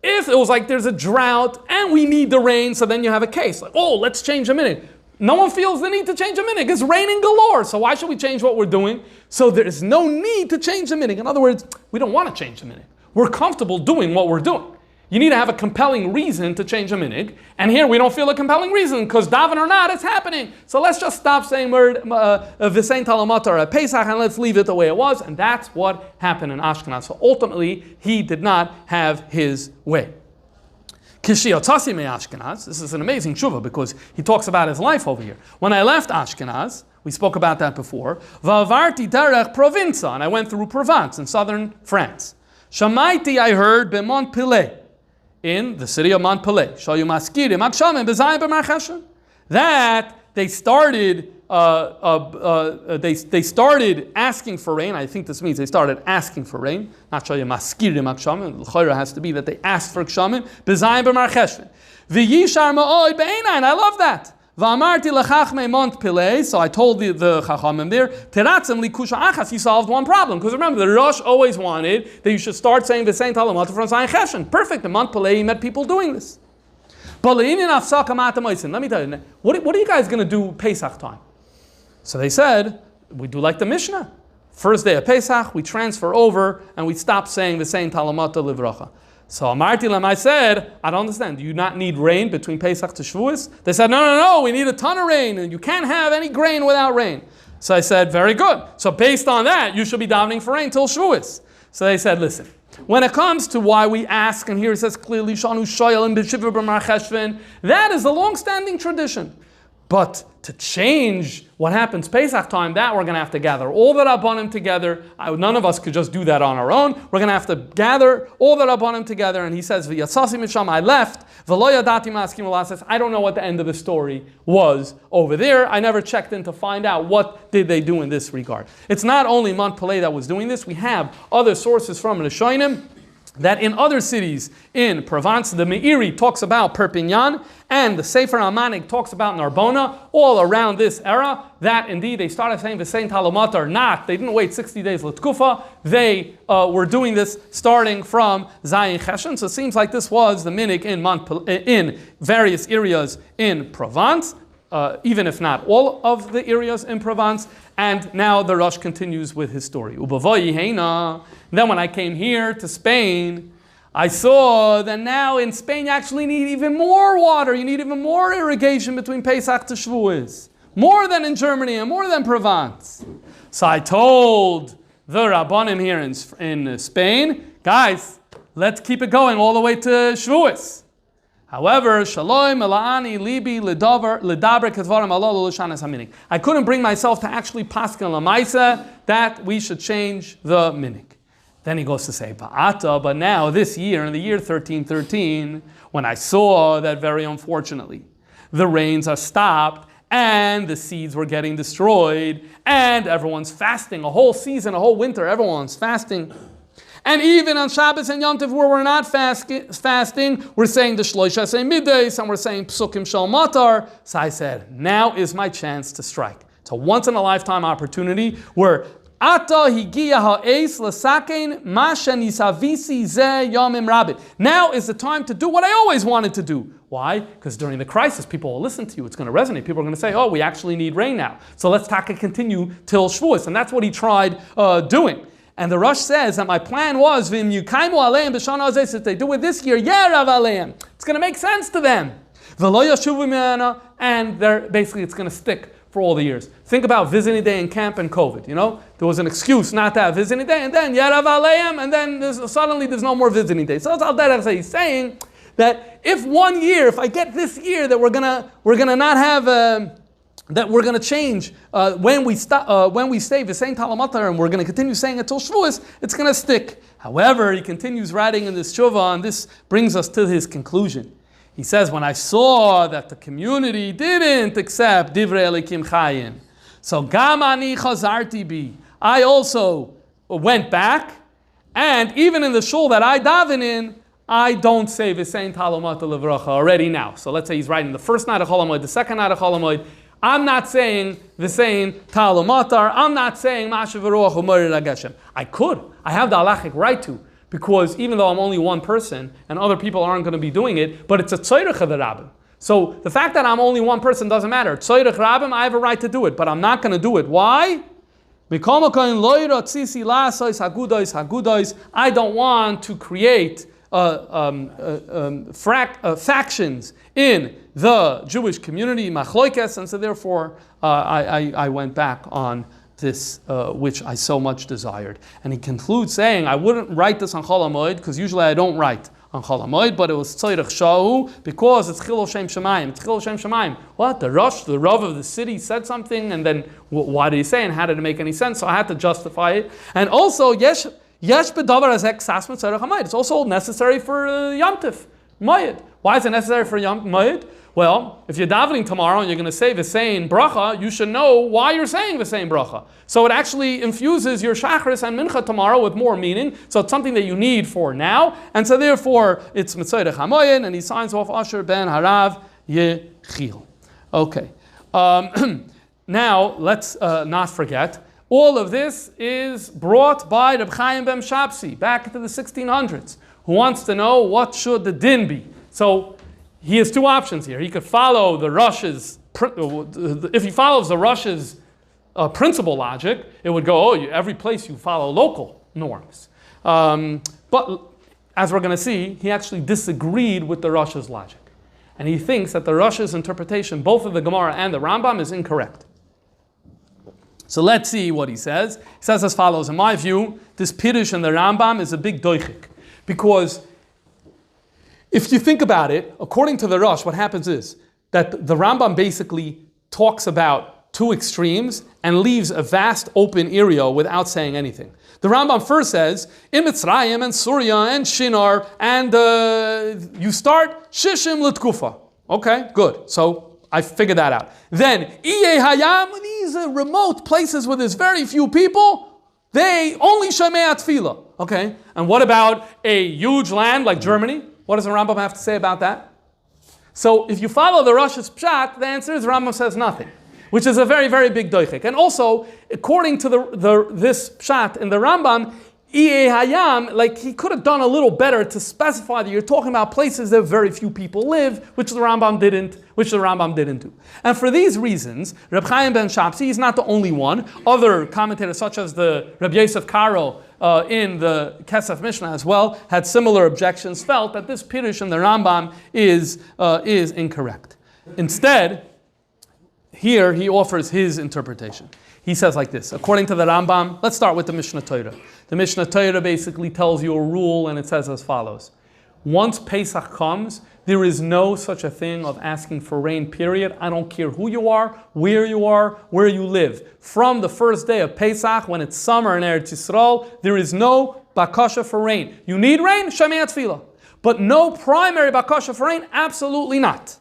if it was like there's a drought and we need the rain, so then you have a case. Like, let's change a minute. No one feels the need to change a minhag. It's raining galore, so why should we change what we're doing? So there's no need to change the minhag. In other words, we don't want to change the minhag. We're comfortable doing what we're doing. You need to have a compelling reason to change a minhag, and here we don't feel a compelling reason, because daven or not, it's happening. So let's just stop saying V'sein Talamata or Pesach, and let's leave it the way it was, and that's what happened in Ashkenaz. So ultimately, he did not have his way. This is an amazing tshuva because he talks about his life over here. When I left Ashkenaz, we spoke about that before, V'avarti derech provinza, and I went through Provence in southern France. Shamaiti, I heard, Montpellier, in the city of Montpellier, that they started they started asking for rain. I think this means they started asking for rain. Not shoyu maskirim akshamin. L'chayra has to be that they asked for kshamin. B'zayim b'mar cheshvan. V'yishar ma'oid b'einayin. I love that. V'amarti l'chachmei Montpellier. So I told the chachamim there. Teratzim likusha achas. He solved one problem. Because remember, the Rosh always wanted that you should start saying v'sein talamata from Zayin cheshvan. Perfect. In Montpellier, he met people doing this. But let me tell you, what are you guys going to do Pesach time? So they said, we do like the Mishnah. First day of Pesach, we transfer over and we stop saying V'sein Talamata Livracha. So Amarti Lam, I said, I don't understand. Do you not need rain between Pesach to Shavuos? They said, no, we need a ton of rain and you can't have any grain without rain. So I said, very good. So based on that, you should be davening for rain till Shavuos. So they said, listen, when it comes to why we ask, and here it says clearly, Shanu Shoyal and B'Shiva B'Mar Cheshvan, that is a long-standing tradition. But to change what happens Pesach time, that we're going to have to gather all the Rabbanim together. None of us could just do that on our own. We're going to have to gather all the Rabbanim together. And he says, V'yatsasi misham, I left. V'lo yadati ma'askim u'lasas. I don't know what the end of the story was over there. I never checked in to find out what did they do in this regard. It's not only Montpellier that was doing this. We have other sources from Rishonim that in other cities in Provence, the Meiri talks about Perpignan, and the Sefer Amanik talks about Narbona, all around this era, that indeed they started saying the Saint Halamat they didn't wait 60 days L'Tkufa, they were doing this starting from Zayin Cheshen, so it seems like this was the minik in various areas in Provence, even if not all of the areas in Provence, and now the Rosh continues with his story. Then when I came here to Spain, I saw that now in Spain you actually need even more water. You need even more irrigation between Pesach to Shavuos. More than in Germany and more than Provence. So I told the Rabbanim here in Spain, guys, let's keep it going all the way to Shavuos. However, Shalom Ela'ani Libi Ledaber Kedvarim Alol L'Shanas Haminik. I couldn't bring myself to actually paskin l'maisa that we should change the minik. Then he goes to say, but now this year, in the year 1313, when I saw that very unfortunately, the rains are stopped and the seeds were getting destroyed and everyone's fasting, a whole season, a whole winter, everyone's fasting. And even on Shabbos and Yom Tov where we're not fasting, we're saying the Shloisha Say Middays and we're saying Psukim Shel Matar. So I said, now is my chance to strike. It's a once-in-a-lifetime opportunity where Ata higia ha'es l'sakein ma shenisavisi ze yomim rabit. Now is the time to do what I always wanted to do. Why? Because during the crisis, people will listen to you. It's going to resonate. People are going to say, oh, we actually need rain now. So let's continue till Shavuos. And that's what he tried doing. And the Rosh says that my plan was, if they do it this year, it's going to make sense to them. And basically it's going to stick for all the years. Think about visiting day in camp and COVID, There was an excuse not to have visiting day, and then Yarav Aleim, and then suddenly there's no more visiting day. So that's all that he's saying, that if one year, if I get this year that we're gonna not have that we're going to change when we say V'sein Talamatar and we're going to continue saying it till Shavuos, it's going to stick. However, he continues writing in this Shuvah, and this brings us to his conclusion. He says, when I saw that the community didn't accept Divrei Elikim Chayin, so Gam Ani Chazarti Bi, I also went back, and even in the shul that I daven in, I don't say V'sein Talamatar Levracha already now. So let's say he's writing the first night of Chol HaMoed, the second night of Chol HaMoed, I'm not saying the same Talamatar. I'm not saying Mashav Ruach Umarid Ageshem. I could. I have the halachic right to, because even though I'm only one person and other people aren't going to be doing it, but it's a tzorech of the rabbim. So the fact that I'm only one person doesn't matter. Tzorech rabbim, I have a right to do it, but I'm not going to do it. Why? I don't want to create factions in the Jewish community, machloikes, and so therefore I went back on this which I so much desired. And he concludes saying, I wouldn't write this on Chol HaMoed, because usually I don't write on Chol HaMoed, but it was Tzorech Shahu, because it's Chilul Shem Shemaim. It's Chilul Shem Shemaim. What? The Rav of the city said something, and then why did he say, and how did it make any sense? So I had to justify it. And also, Yesh B'davar Hazek Sasmat Tzorech HaMoed. It's also necessary for Yom Tov, Moed. Why is it necessary for Yom Moed? Well, if you're davening tomorrow and you're going to say V'sein Bracha, you should know why you're saying V'sein Bracha. So it actually infuses your Shachris and Mincha tomorrow with more meaning. So it's something that you need for now. And so therefore, it's Mitzorech HaMoed, and he signs off Asher ben Harav Yechiel. Okay. Now, let's not forget, all of this is brought by Reb Chaim ben Shapsi, back into the 1600s, who wants to know what should the din be. So he has two options here. He could follow the Rosh's, if he follows the Rosh's principal logic, it would go, every place you follow local norms. But as we're going to see, he actually disagreed with the Rosh's logic. And he thinks that the Rosh's interpretation, both of the Gemara and the Rambam, is incorrect. So let's see what he says. He says as follows, in my view, this Pirush in the Rambam is a big doichik. Because if you think about it, according to the Rosh, what happens is that the Rambam basically talks about two extremes and leaves a vast open area without saying anything. The Rambam first says, in Mitzrayim and Surya and Shinar, and you start Shishim L'tkufa. Okay, good. So I figured that out. Then, Iyeh Hayam, these remote places where there's very few people, they only Shemei Tefillah. Okay, and what about a huge land like Germany? What does the Rambam have to say about that? So if you follow the Rosh's Pshat, the answer is Rambam says nothing, which is a very, very big doichik. And also, according to this Pshat in the Rambam, Iye Hayam, like he could have done a little better to specify that you're talking about places that very few people live, which the Rambam didn't do. And for these reasons, Reb Chaim ben Shapsi is not the only one. Other commentators, such as the Reb Yosef Karo in the Kesef Mishnah as well, had similar objections, felt that this Pirush in the Rambam is incorrect. Instead, here he offers his interpretation. He says like this, according to the Rambam, let's start with the Mishnah Torah. The Mishnah Torah basically tells you a rule, and it says as follows. Once Pesach comes, there is no such a thing of asking for rain, period. I don't care who you are, where you live. From the first day of Pesach, when it's summer in Eretz Yisrael, there is no bakasha for rain. You need rain? Shemei Tefillah. But no primary bakasha for rain? Absolutely not.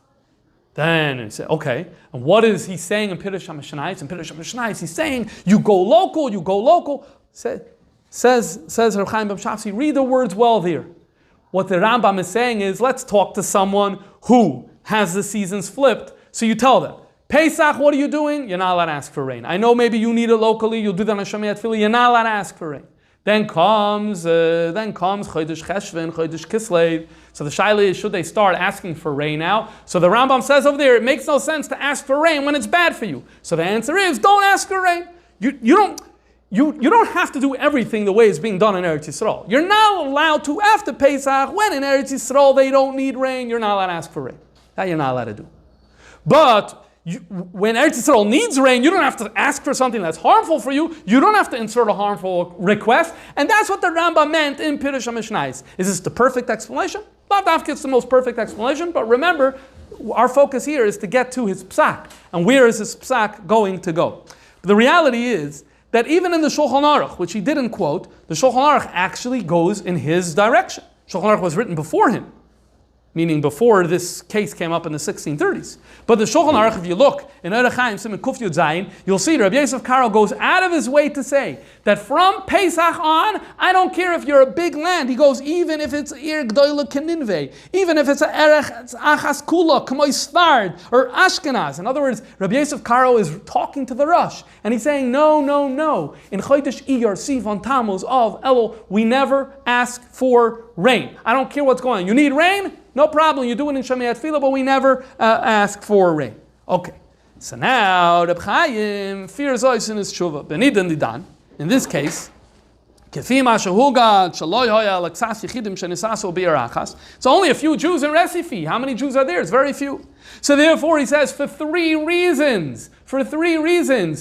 Then he said, okay, and what is he saying in Pirush HaMishnayos? In Pirush HaMishnayos, he's saying, you go local. Says Reb Chaim ben Shapsi, read the words well there. What the Rambam is saying is, let's talk to someone who has the seasons flipped. So you tell them, Pesach, what are you doing? You're not allowed to ask for rain. I know maybe you need it locally, you'll do that on Shemei Tefillah, you're not allowed to ask for rain. Then comes Chodesh Cheshvan, Chodesh Kislev. So the shaila is, should they start asking for rain now? So the Rambam says over there, it makes no sense to ask for rain when it's bad for you. So the answer is, don't ask for rain. You don't have to do everything the way it's being done in Eretz Yisrael. You're not allowed to, after Pesach, when in Eretz Yisrael they don't need rain, you're not allowed to ask for rain. That you're not allowed to do. But when Eretz Yisrael needs rain, you don't have to ask for something that's harmful for you. You don't have to insert a harmful request. And that's what the Rambam meant in Pirush HaMishnayos. Is this the perfect explanation? Lav Dafka it's the most perfect explanation, but remember, our focus here is to get to his psak. And where is his psak going to go? But the reality is that even in the Shulchan Aruch, which he didn't quote, the Shulchan Aruch actually goes in his direction. Shulchan Aruch was written before him, meaning before this case came up in the 1630s. But the Shulchan Aruch, if you look in Orach Chaim Siman Kuf Yud Zayin, you'll see Rabbi Yosef Karo goes out of his way to say that from Pesach on, I don't care if you're a big land. He goes, even if it's Ir Gdoila Keninve, even if it's a Erech Achas Kula, K'moy Svard, or Ashkenaz. In other words, Rabbi Yosef Karo is talking to the Rosh, and he's saying, no. In Chodesh Iyar Sivan Tammuz of Elul, we never ask for rain. I don't care what's going on. You need rain? No problem, you do it in Shemei Tefillah, but we never ask for rain. Okay, so now Reb Chaim fears Zois in his tshuva. Benidan Didan, in this case, it's only a few Jews in Recife. How many Jews are there? It's very few. So therefore he says, for three reasons,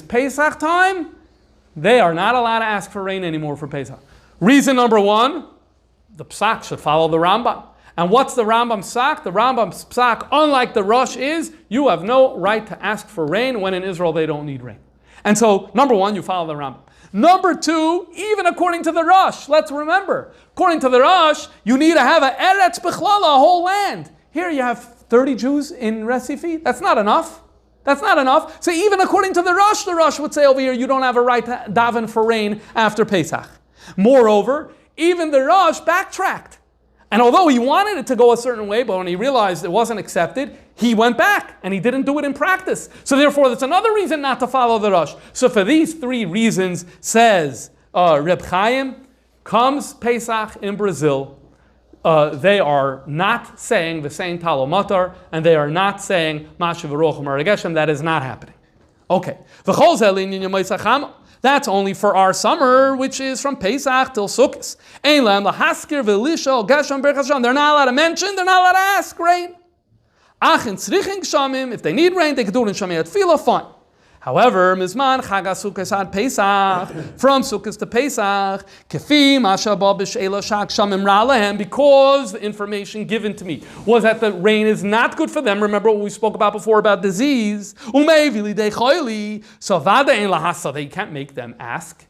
Pesach time, they are not allowed to ask for rain anymore for Pesach. Reason number one, the psak should follow the Rambam. And what's the Rambam's psak? The Rambam's psak, unlike the Rosh, is you have no right to ask for rain when in Israel they don't need rain. And so, number one, you follow the Rambam. Number two, even according to the Rosh, let's remember, according to the Rosh, you need to have a Eretz Bechlala, a whole land. Here you have 30 Jews in Recife. That's not enough. So even according to the Rosh would say over here, you don't have a right to daven for rain after Pesach. Moreover, even the Rosh backtracked. And although he wanted it to go a certain way, but when he realized it wasn't accepted, he went back and he didn't do it in practice. So therefore, that's another reason not to follow the Rosh. So for these three reasons, says Reb Chaim, comes Pesach in Brazil, they are not saying the same Talo Matar, and they are not saying Mashiv Arochim Arageshem. That is not happening. Okay. That's only for our summer, which is from Pesach till Sukkot. They're not allowed to mention, they're not allowed to ask rain. If they need rain, they can do it in Shemei Tefillah, fine. However, Mizman Chagas Sukkos ad Pesach, from Sukkos to Pesach, Kefi Mashabah B'Sheila Shak Shamim Ra'alehem, because the information given to me was that the rain is not good for them. Remember what we spoke about before about disease. Umei V'lidei Choili, so Vada Ein Lahasa, they can't make them ask.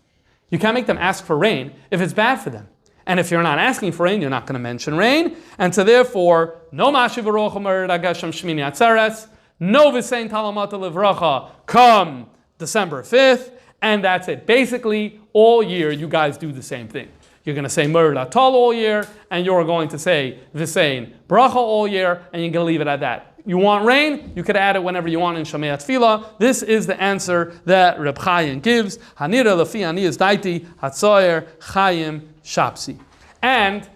You can't make them ask for rain if it's bad for them. And if you're not asking for rain, you're not going to mention rain. And so therefore, no Mashiv Arochim Arageshem Shmini Atzeres, no V'sein Talamata Livracha come December 5th, and that's it. Basically, all year you guys do the same thing. You're going to say Merid Atol all year, and you're going to say Visein Bracha all year, and you're going to leave it at that. You want rain? You could add it whenever you want in Shomei Tefillah. This is the answer that Reb Chaim gives. Hanira Lefi Aniyas Daiti Hatzoyer Chaim Shapsi. And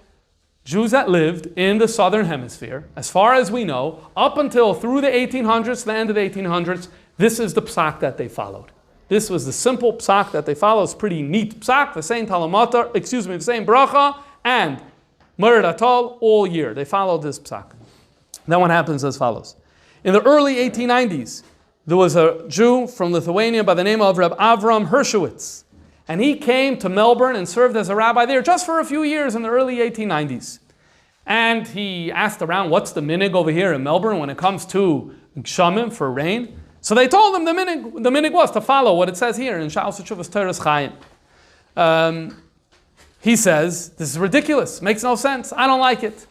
Jews that lived in the southern hemisphere, as far as we know, up until through the 1800s, the end of the 1800s, this is the psak that they followed. This was the simple psak that they followed. It's pretty neat psak, the same talamata, the same bracha, and Merid Atol all year. They followed this psak. Then what happens as follows. In the early 1890s, there was a Jew from Lithuania by the name of Reb Avram Hershowitz. And he came to Melbourne and served as a rabbi there just for a few years in the early 1890s. And he asked around, what's the minig over here in Melbourne when it comes to gshamim, for rain? So they told him the minig was to follow what it says here in Sha'al Teshuvas Teres Chaim. He says, this is ridiculous, makes no sense, I don't like it.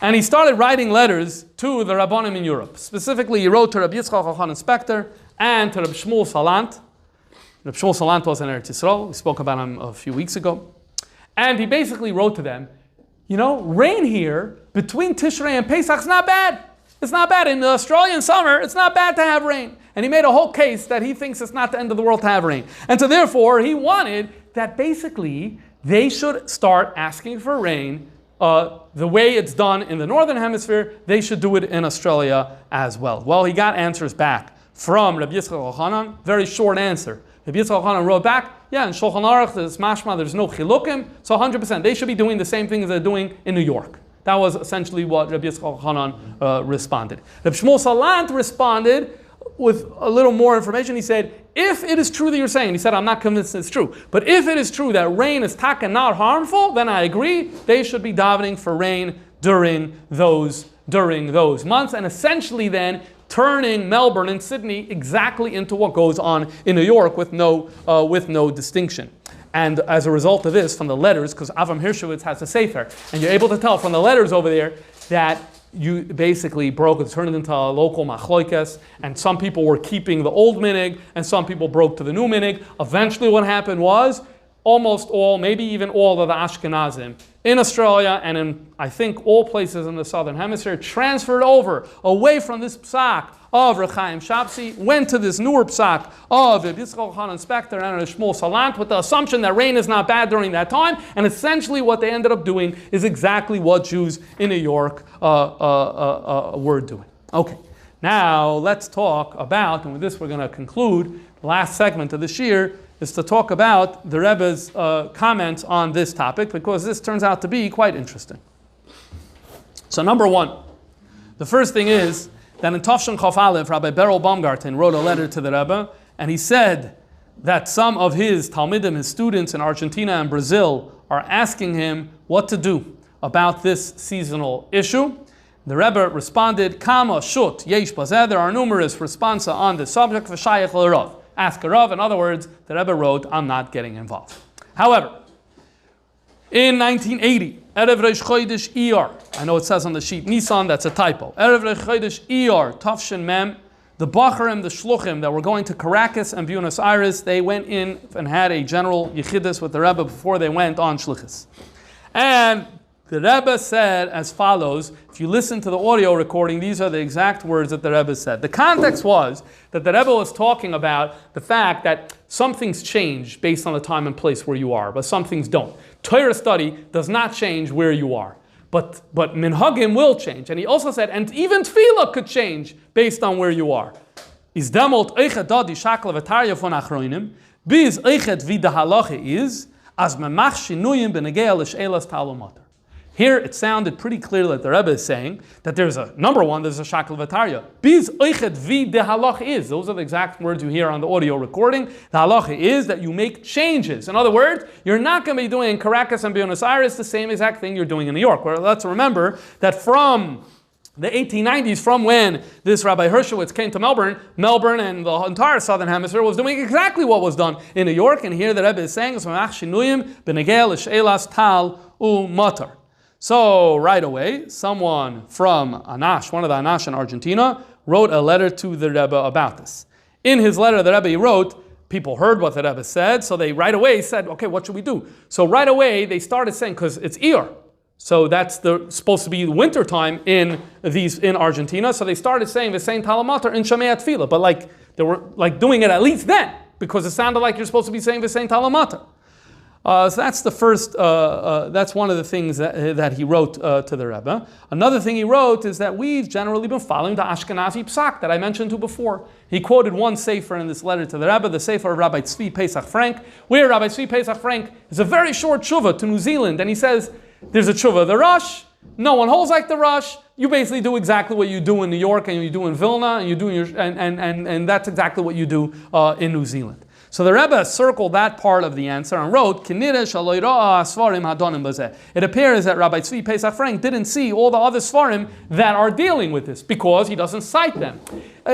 And he started writing letters to the Rabbanim in Europe. Specifically, he wrote to Rabbi Yitzchak Elchanan Spector and to Rabbi Shmuel Salant. Rabbi Shmuel Salant was in Eretz Yisrael. We spoke about him a few weeks ago. And he basically wrote to them, rain here between Tishrei and Pesach is not bad. It's not bad. In the Australian summer, it's not bad to have rain. And he made a whole case that he thinks it's not the end of the world to have rain. And so therefore, he wanted that basically they should start asking for rain the way it's done in the Northern Hemisphere. They should do it in Australia as well. Well, he got answers back from Rabbi Yitzchak Elchanan. Very short answer. Rabbi Yitzchak Elchanan wrote back, yeah, in Shulchan Aruch, there's mashma, there's no chilukim, so 100%. They should be doing the same things they're doing in New York. That was essentially what Rabbi Yitzchak Elchanan responded. Rabbi Shmuel Salant responded with a little more information. He said, if it is true that you're saying, he said, I'm not convinced it's true, but if it is true that rain is taka not harmful, then I agree, they should be davening for rain during those months, and essentially then turning Melbourne and Sydney exactly into what goes on in New York with no distinction. And as a result of this, from the letters, because Avram Hershowitz has a sefer, and you're able to tell from the letters over there that you basically turned it into a local machloikas, and some people were keeping the old minig, and some people broke to the new minig. Eventually what happened was, almost all, maybe even all of the Ashkenazim in Australia and in, I think, all places in the Southern Hemisphere transferred over away from this psak of Reb Chaim Shapsi, went to this newer psak of Rabbi Yitzchak Elchanan Spector and Shmuel Salant with the assumption that rain is not bad during that time, and essentially what they ended up doing is exactly what Jews in New York were doing. Okay, now let's talk about, and with this we're going to conclude the last segment of this year, is to talk about the Rebbe's comments on this topic, because this turns out to be quite interesting. So number one, the first thing is that in Tafshin Chaf Aleph, Rabbi Beryl Baumgarten wrote a letter to the Rebbe, and he said that some of his Talmidim, his students in Argentina and Brazil, are asking him what to do about this seasonal issue. The Rebbe responded, Kama shut yesh bazeh. There are numerous responses on this subject. V'shayach l'rav. Ask a Rav. In other words, the Rebbe wrote, I'm not getting involved. However, in 1980, Erev Reish Chodesh Iyar, I know it says on the sheet Nisan, that's a typo. Erev Reish Chodesh Iyar, Tafshin Mem, the Bacharim, the Shluchim that were going to Caracas and Buenos Aires, they went in and had a general Yechidus with the Rebbe before they went on Shlichus. And the Rebbe said as follows, if you listen to the audio recording, these are the exact words that the Rebbe said. The context was that the Rebbe was talking about the fact that some things change based on the time and place where you are, but some things don't. Torah study does not change where you are, but minhagim will change. And he also said, and even tefillah could change based on where you are. Is demot eichet dadi shakla v'tarya von achroinim, biz eichet vida halacha is, as memach shinuyim b'negei l'she'elas talumater. Here it sounded pretty clear that the Rebbe is saying that there's a, number one, there's a shakal v'tarya. Biz oichet vi de halach is. Those are the exact words you hear on the audio recording. The halacha is that you make changes. In other words, you're not going to be doing in Caracas and Buenos Aires the same exact thing you're doing in New York. Well, let's remember that from the 1890s, from when this Rabbi Hershowitz came to Melbourne and the entire Southern Hemisphere was doing exactly what was done in New York. And here the Rebbe is saying, tal u'matar. So right away, someone from Anash, one of the Anash in Argentina, wrote a letter to the Rebbe about this. In his letter, the Rebbe wrote, people heard what the Rebbe said, so they right away said, okay, what should we do? So right away they started saying, because it's Iyar, so that's supposed to be winter time in Argentina, so they started saying the same Talamatar in Shemei Tefillah, but they were doing it at least then, because it sounded like you're supposed to be saying the same Talamatar. So that's the first, that's one of the things that he wrote to the Rebbe. Another thing he wrote is that we've generally been following the Ashkenazi Psak that I mentioned to before. He quoted one sefer in this letter to the Rebbe, the sefer of Rabbi Tzvi Pesach Frank, where Rabbi Tzvi Pesach Frank is a very short tshuva to New Zealand, and he says, there's a tshuva, the Rosh, no one holds like the Rosh, you basically do exactly what you do in New York, and you do in Vilna, and you do and that's exactly what you do in New Zealand. So the Rebbe circled that part of the answer and wrote, it appears that Rabbi Tzvi Pesach Frank didn't see all the other Svarim that are dealing with this because he doesn't cite them.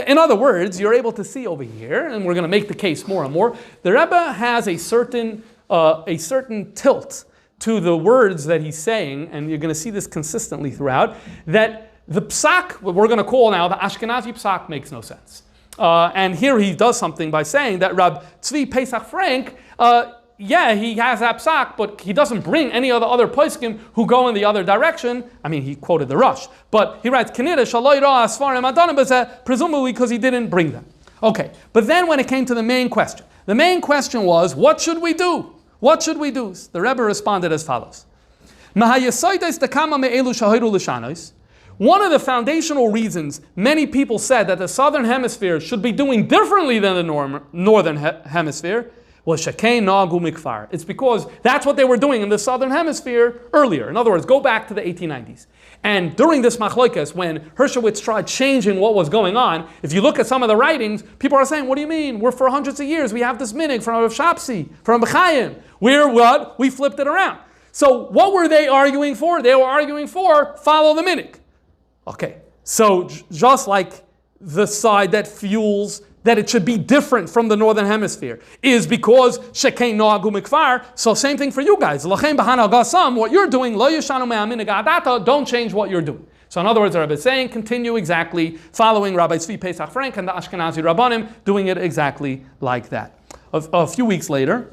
In other words, you're able to see over here, and we're going to make the case more and more, the Rebbe has a certain tilt to the words that he's saying, and you're going to see this consistently throughout, that the Psak, what we're going to call now the Ashkenazi Psak, makes no sense. And here he does something by saying that Rab Tzvi Pesach Frank, he has that psak, but he doesn't bring any of the other poskim who go in the other direction. I mean, he quoted the Rosh, but he writes, presumably because he didn't bring them. Okay, but then when it came to the main question was, what should we do? What should we do? The Rebbe responded as follows. One of the foundational reasons many people said that the Southern Hemisphere should be doing differently than the Northern Hemisphere was Shekei Nagu Mikfar. It's because that's what they were doing in the Southern Hemisphere earlier. In other words, go back to the 1890s. And during this machlokes, when Hershowitz tried changing what was going on, if you look at some of the writings, people are saying, what do you mean? We're for hundreds of years. We have this minig from Rav Shapsi, from B'chayim. We're what? We flipped it around. So what were they arguing for? They were arguing for follow the minig. Okay, so just like the side that fuels that it should be different from the Northern Hemisphere is because Shekei Noagu Mikfar, so same thing for you guys. What you're doing, don't change what you're doing. So in other words, the Rebbe is saying, continue exactly following Rabbi Tzvi Pesach Frank and the Ashkenazi Rabbanim, doing it exactly like that. A few weeks later,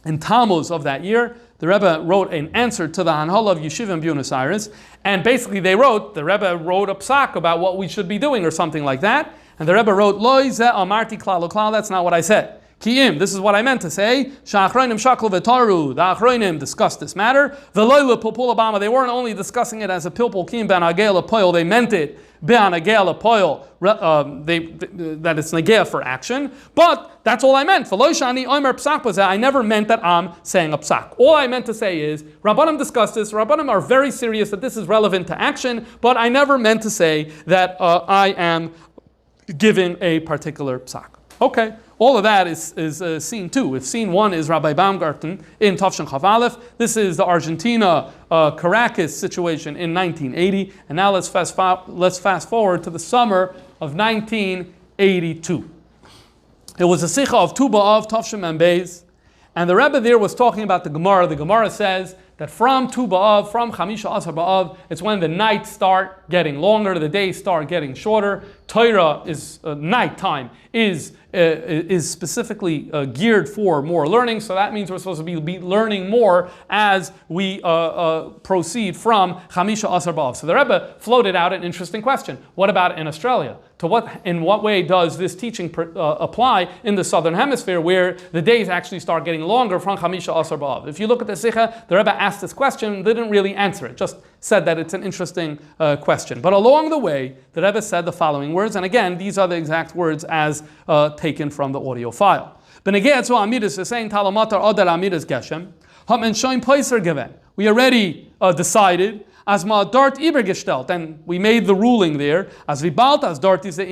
in Tammuz of that year, the Rebbe wrote an answer to the Hanhala of Yeshiva in Buenos Aires, and basically the Rebbe wrote a psak about what we should be doing or something like that, and the Rebbe wrote, Lo zeh amarti klal uklal, that's not what I said. Ki'im, this is what I meant to say. Sha'achroinim shaklu v'taru, the Achroinim discussed this matter. V'loy lepulpul abama, they weren't only discussing it as a pilpul ki'im ben agel apoil, they meant it ben agel apoil, that it's negea for action. But that's all I meant. V'loy shani omer psak was I never meant that I'm saying a psak. All I meant to say is, Rabbanim discussed this, Rabbanim are very serious that this is relevant to action, but I never meant to say that I am giving a particular psak. Okay. All of that is scene 2. If scene 1 is Rabbi Baumgarten in Tafshin Chav Aleph, this is the Argentina Caracas situation in 1980, and now let's fast forward to the summer of 1982. It was a Sikha of Tu B'Av Tafshin Mem Beis, and the Rebbe there was talking about the Gemara. The Gemara says that from Tu B'Av, from Chamisha Asar B'Av, it's when the nights start getting longer, the days start getting shorter. Torah is nighttime is specifically geared for more learning, so that means we're supposed to be learning more as we proceed from Chamisha Asar B'Av. So the Rebbe floated out an interesting question. What about in Australia? In what way does this teaching apply in the Southern Hemisphere, where the days actually start getting longer from Chamisha Asar B'Av? If you look at the Sikha, the Rebbe asked this question, didn't really answer it, just said that it's an interesting question. But along the way, the Rebbe said the following words, and again, these are the exact words as taken from the audio file. We already decided as ma dort übergestellt, and we made the ruling there, as vibalt as dort is the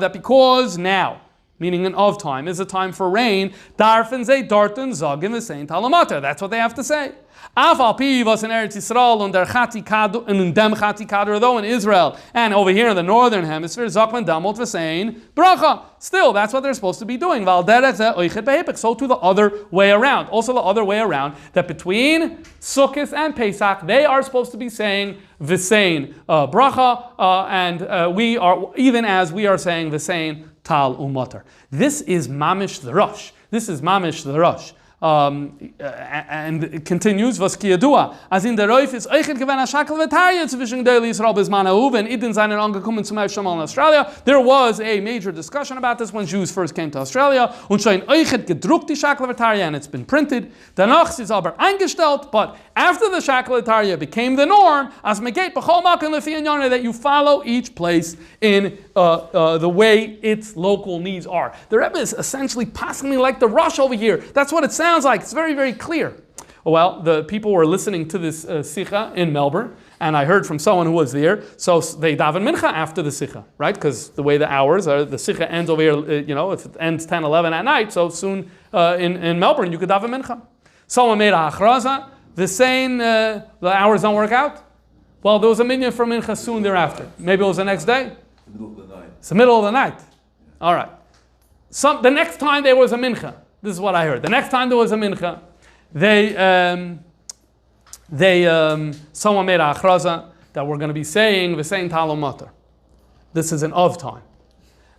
that because now, meaning in of time, is a time for rain, darfen ze dorten zogin v'sein talamater. That's what they have to say. Af al pi was in Eretz Yisrael und der chati kadu and dem chati kadu, though in Israel and over here in the Northern Hemisphere, zokman damot v'sein bracha. Still, that's what they're supposed to be doing. Val derech ze oichet behepek. So to the other way around. Also the other way around, that between Sukkot and Pesach, they are supposed to be saying v'sein bracha, and we are, even as we are saying v'sein tal umatar. This is mamish the rush. This is mamish the rush. And it continues, was kiyadua, as in der Reuf ist euch gewen a shakel vetaria zwischen Daily Israel bis Manauv and Eden seinen angekommen zum Erschamal in Australia. There was a major discussion about this when Jews first came to Australia. Und schon euch gedruckt die shakel vetaria and it's been printed. Danach ist aber eingestellt, but after the shakel vetaria became the norm, as megate b'chol makom lefi inyane, that you follow each place in the way its local needs are. The Rebbe is essentially passing like the rush over here. That's what it sounds like. It's very, very clear. Well, the people were listening to this sikha in Melbourne, and I heard from someone who was there, so they daven mincha after the sikha, right? Because the way the hours are, the sikha ends over here, if it ends 10, 11 at night, so soon in Melbourne you could daven mincha. Someone made a hachraza, the saying the hours don't work out. Well, there was a minyan for mincha soon thereafter. Maybe it was the next day. Middle of the night. It's the middle of the night. All right. The next time there was a mincha, this is what I heard. The next time there was a mincha, someone made a achraza that we're going to be saying v'sein talon matar. This is an of time.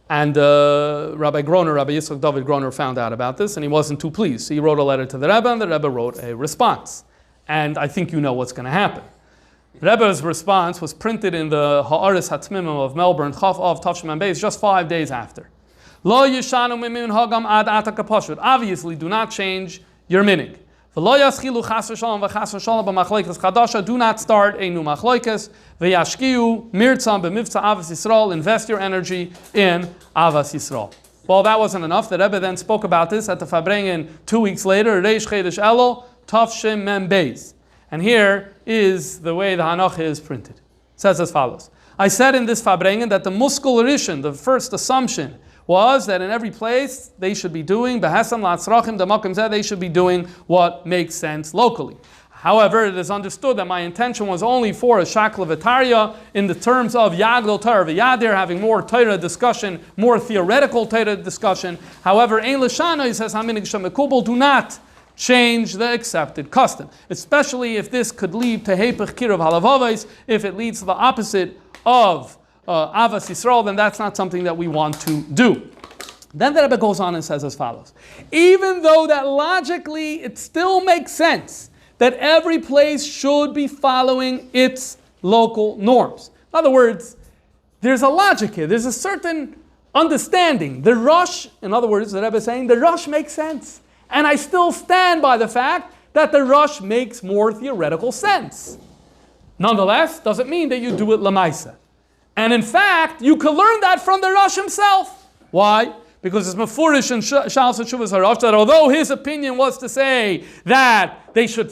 And Rabbi Yitzchak David Groner found out about this, and he wasn't too pleased. So he wrote a letter to the Rebbe, and the Rebbe wrote a response. And I think you know what's going to happen. The Rebbe's response was printed in the Ha'aris Hatmimim of Melbourne, Chaf Av Tavshim and Beis, just 5 days after. Lo yishanu mimin hagam ad ataka pashut. Obviously, do not change your minig. V'lo yaschilu chas v'shalom v'chas v'shalom b'machloikas chadasha. Do not start a new machloikas. V'yashkiu mirtzam b'mivtza avas Yisrael. Invest your energy in avas Yisrael. Well, that wasn't enough. The Rebbe then spoke about this at the Fabrengen 2 weeks later. Reish Chedesh Elul Tavshim Mem Beis. And here is the way the Hanoch is printed. It says as follows. I said in this Fabrengen that the Muskul Rishon, the first assumption, was that in every place they should be doing behesam la'atzrachim d'makom zeh, they should be doing what makes sense locally. However, it is understood that my intention was only for a shakla v'tarya in the terms of yagdol Torah v'yadir, having more Torah discussion, more theoretical Torah discussion. However, ein l'shano, he says, haminig shemekubel, do not change the accepted custom, especially if this could lead to hepech kirav halavavos, if it leads to the opposite of Avas Yisrael, then that's not something that we want to do. Then the Rebbe goes on and says as follows. Even though that logically it still makes sense that every place should be following its local norms. In other words, there's a logic here. There's a certain understanding. The rush, in other words, the Rebbe is saying, the rush makes sense. And I still stand by the fact that the rush makes more theoretical sense. Nonetheless, doesn't mean that you do it lamaisa. And in fact, you could learn that from the Rosh himself. Why? Because it's mafurish in Shal Shuvas HaRosh that although his opinion was to say that they should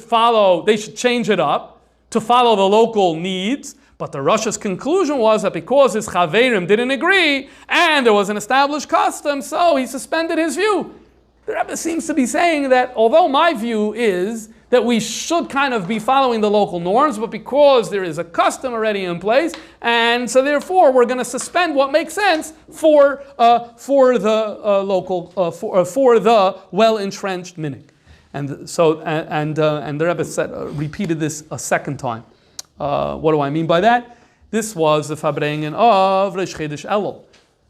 change it up to follow the local needs, but the Rosh's conclusion was that because his Chaverim didn't agree and there was an established custom, so he suspended his view. The Rebbe seems to be saying that although my view is that we should kind of be following the local norms, but because there is a custom already in place, and so therefore we're going to suspend what makes sense for the well entrenched minig, and the Rebbe repeated this a second time. What do I mean by that? This was the Fabrengen of Reish Chedesh Elul.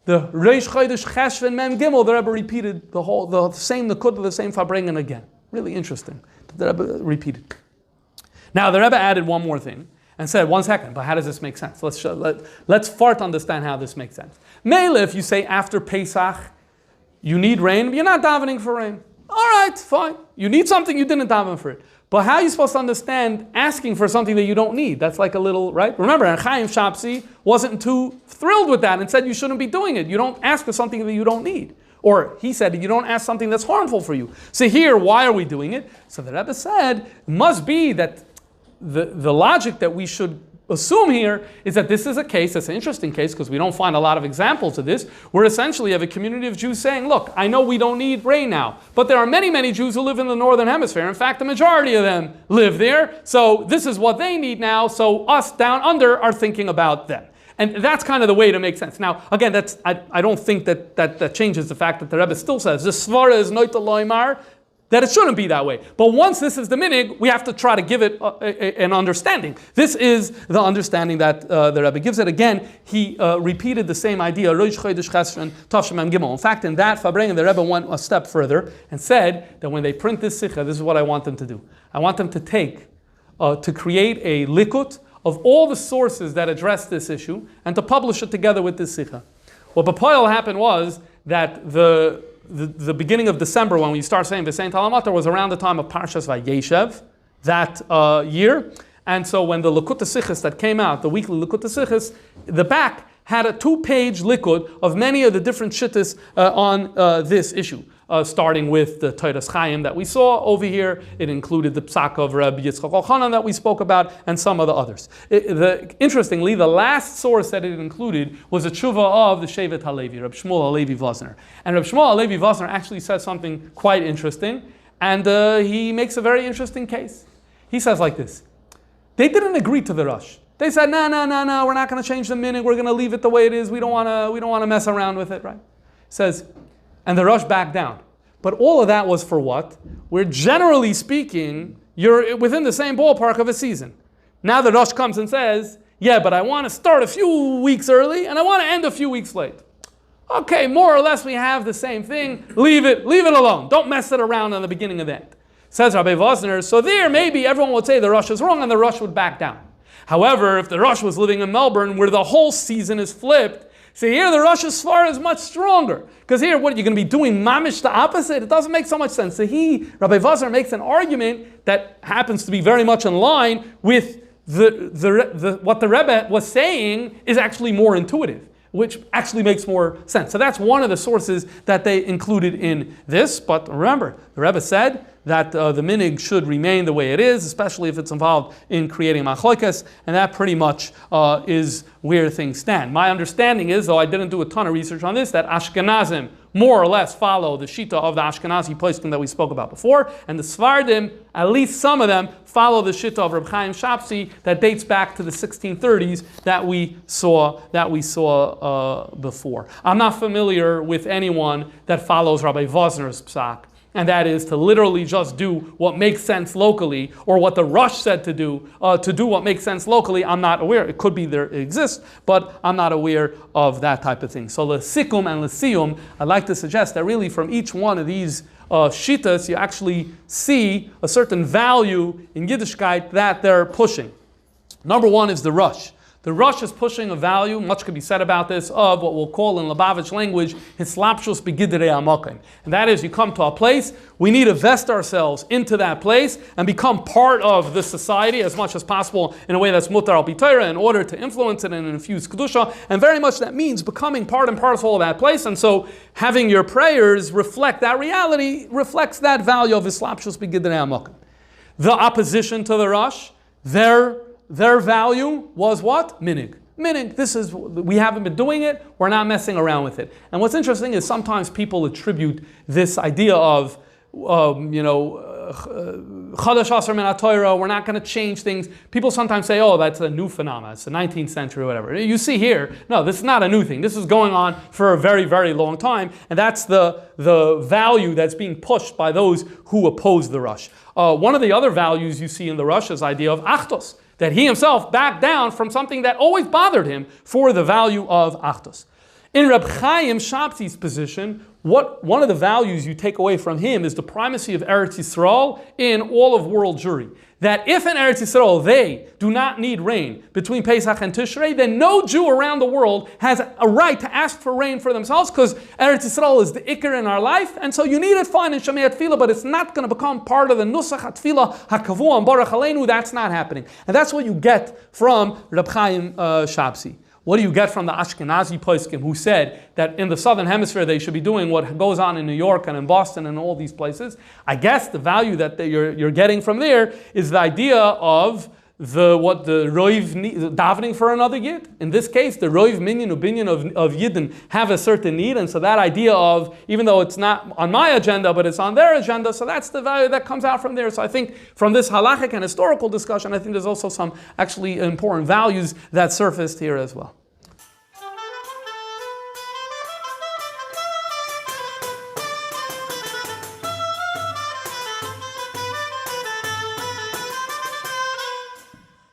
The Reish Chodesh Cheshvan Mem Gimel, the Rebbe repeated the same Nakud, the same Fabrengen again. Really interesting. The Rebbe repeated. Now the Rebbe added one more thing and said, 1 second, but how does this make sense? Let's fart understand how this makes sense. Mele, if you say after Pesach, you need rain, you're not davening for rain. All right, fine. You need something, you didn't daven for it. But how are you supposed to understand asking for something that you don't need? That's like a little, right? Remember, Chaim Shapsi wasn't too thrilled with that and said you shouldn't be doing it. You don't ask for something that you don't need. Or he said you don't ask something that's harmful for you. So here, why are we doing it? So the Rebbe said, it must be that the logic that we should assume here is that this is a case, that's an interesting case because we don't find a lot of examples of this, where essentially you have a community of Jews saying, look, I know we don't need rain now, but there are many, many Jews who live in the northern hemisphere. In fact, the majority of them live there, so this is what they need now, so us down under are thinking about them. And that's kind of the way to make sense. Now, again, I don't think that changes the fact that the Rebbe still says, the svara is noita loimar, that it shouldn't be that way. But once this is the minig, we have to try to give it an understanding. This is the understanding that the Rebbe gives it. Again, he repeated the same idea. In fact, in that Fabrengen, the Rebbe went a step further and said that when they print this sikha, this is what I want them to do. I want them to take, to create a likut of all the sources that address this issue and to publish it together with this sikha. What B'Poel happened was that the beginning of December, when we start saying V'sein Talamatar, was around the time of Parshas Vayeshev that year. And so when the Likutei Sichos that came out, the weekly Likutei Sichos, the back had a 2-page likud of many of the different shittas on this issue. Starting with the Toras Chaim that we saw over here. It included the Psak of Rabbi Yitzchak Elchanan that we spoke about, and some of the others. Interestingly, the last source that it included was a tshuva of the Shevet HaLevi, Rabbi Shmuel HaLevi Vosner. And Rabbi Shmuel HaLevi Vosner actually says something quite interesting, and he makes a very interesting case. He says like this: they didn't agree to the Rosh. They said, no, we're not going to change the minhag, we're going to leave it the way it is, we don't want to mess around with it, right? Says, and the Rosh backed down. But all of that was for what? Where generally speaking, you're within the same ballpark of a season. Now the Rosh comes and says, yeah, but I want to start a few weeks early and I want to end a few weeks late. Okay, more or less we have the same thing. Leave it alone. Don't mess it around on the beginning of the end. Says Rabbi Vosner, so there maybe everyone would say the Rosh is wrong and the Rosh would back down. However, if the Rosh was living in Melbourne where the whole season is flipped, see, here the Rosh Hashanah is much stronger. Because here, what are you going to be doing? Mamish the opposite? It doesn't make so much sense. So Rabbi Vosner makes an argument that happens to be very much in line with what the Rebbe was saying is actually more intuitive, which actually makes more sense. So that's one of the sources that they included in this. But remember, the Rebbe said that the minig should remain the way it is, especially if it's involved in creating machlokes, and that pretty much is where things stand. My understanding is, though I didn't do a ton of research on this, that Ashkenazim more or less follow the shita of the Ashkenazi poskim that we spoke about before, and the Sfardim, at least some of them, follow the shita of Reb Chaim Shapsi that dates back to the 1630s that we saw before. I'm not familiar with anyone that follows Rabbi Vosner's psak, and that is to literally just do what makes sense locally, or what the Rosh said to do what makes sense locally. I'm not aware. It could be there exists, but I'm not aware of that type of thing. So l'sikum and l'siyum, I'd like to suggest that really from each one of these shitas, you actually see a certain value in Yiddishkeit that they're pushing. Number one is the Rosh. The Rosh is pushing a value, much could be said about this, of what we'll call in Lubavitch language, hislapshus begidrei hamokim. And that is, you come to a place, we need to vest ourselves into that place and become part of the society as much as possible in a way that's mutar al b'Torah in order to influence it and infuse kedusha. And very much that means becoming part and parcel of that place. And so having your prayers reflect that reality, reflects that value of hislapshus begidrei hamokim. The opposition to the Rosh, their value was what? Minig. Minig, we haven't been doing it, we're not messing around with it. And what's interesting is sometimes people attribute this idea of, Chadash Asar min HaTorah, we're not going to change things. People sometimes say, oh, that's a new phenomenon, it's the 19th century or whatever. You see here, no, this is not a new thing. This is going on for a very, very long time, and that's the value that's being pushed by those who oppose the Rosh. One of the other values you see in the Rosh is the idea of Achtos, that he himself backed down from something that always bothered him for the value of Achtos. In Reb Chaim Shapsi's position, one of the values you take away from him is the primacy of Eretz Yisrael in all of world Jewry. That if in Eretz Yisrael they do not need rain between Pesach and Tishrei, then no Jew around the world has a right to ask for rain for themselves, because Eretz Yisrael is the ikar in our life, and so you need it fine in Shemei Tefillah, but it's not going to become part of the Nusach HaTefillah HaKavua and Baruch Aleinu. That's not happening. And that's what you get from Reb Chaim Shapsi. What do you get from the Ashkenazi poskim who said that in the Southern Hemisphere they should be doing what goes on in New York and in Boston and all these places? I guess the value that you're getting from there is the idea of what the roiv davening for another yid. In this case, the roiv minyan ubinyan of yidden have a certain need, and so that idea of, even though it's not on my agenda, but it's on their agenda, so that's the value that comes out from there. So I think from this halachic and historical discussion, I think there's also some actually important values that surfaced here as well.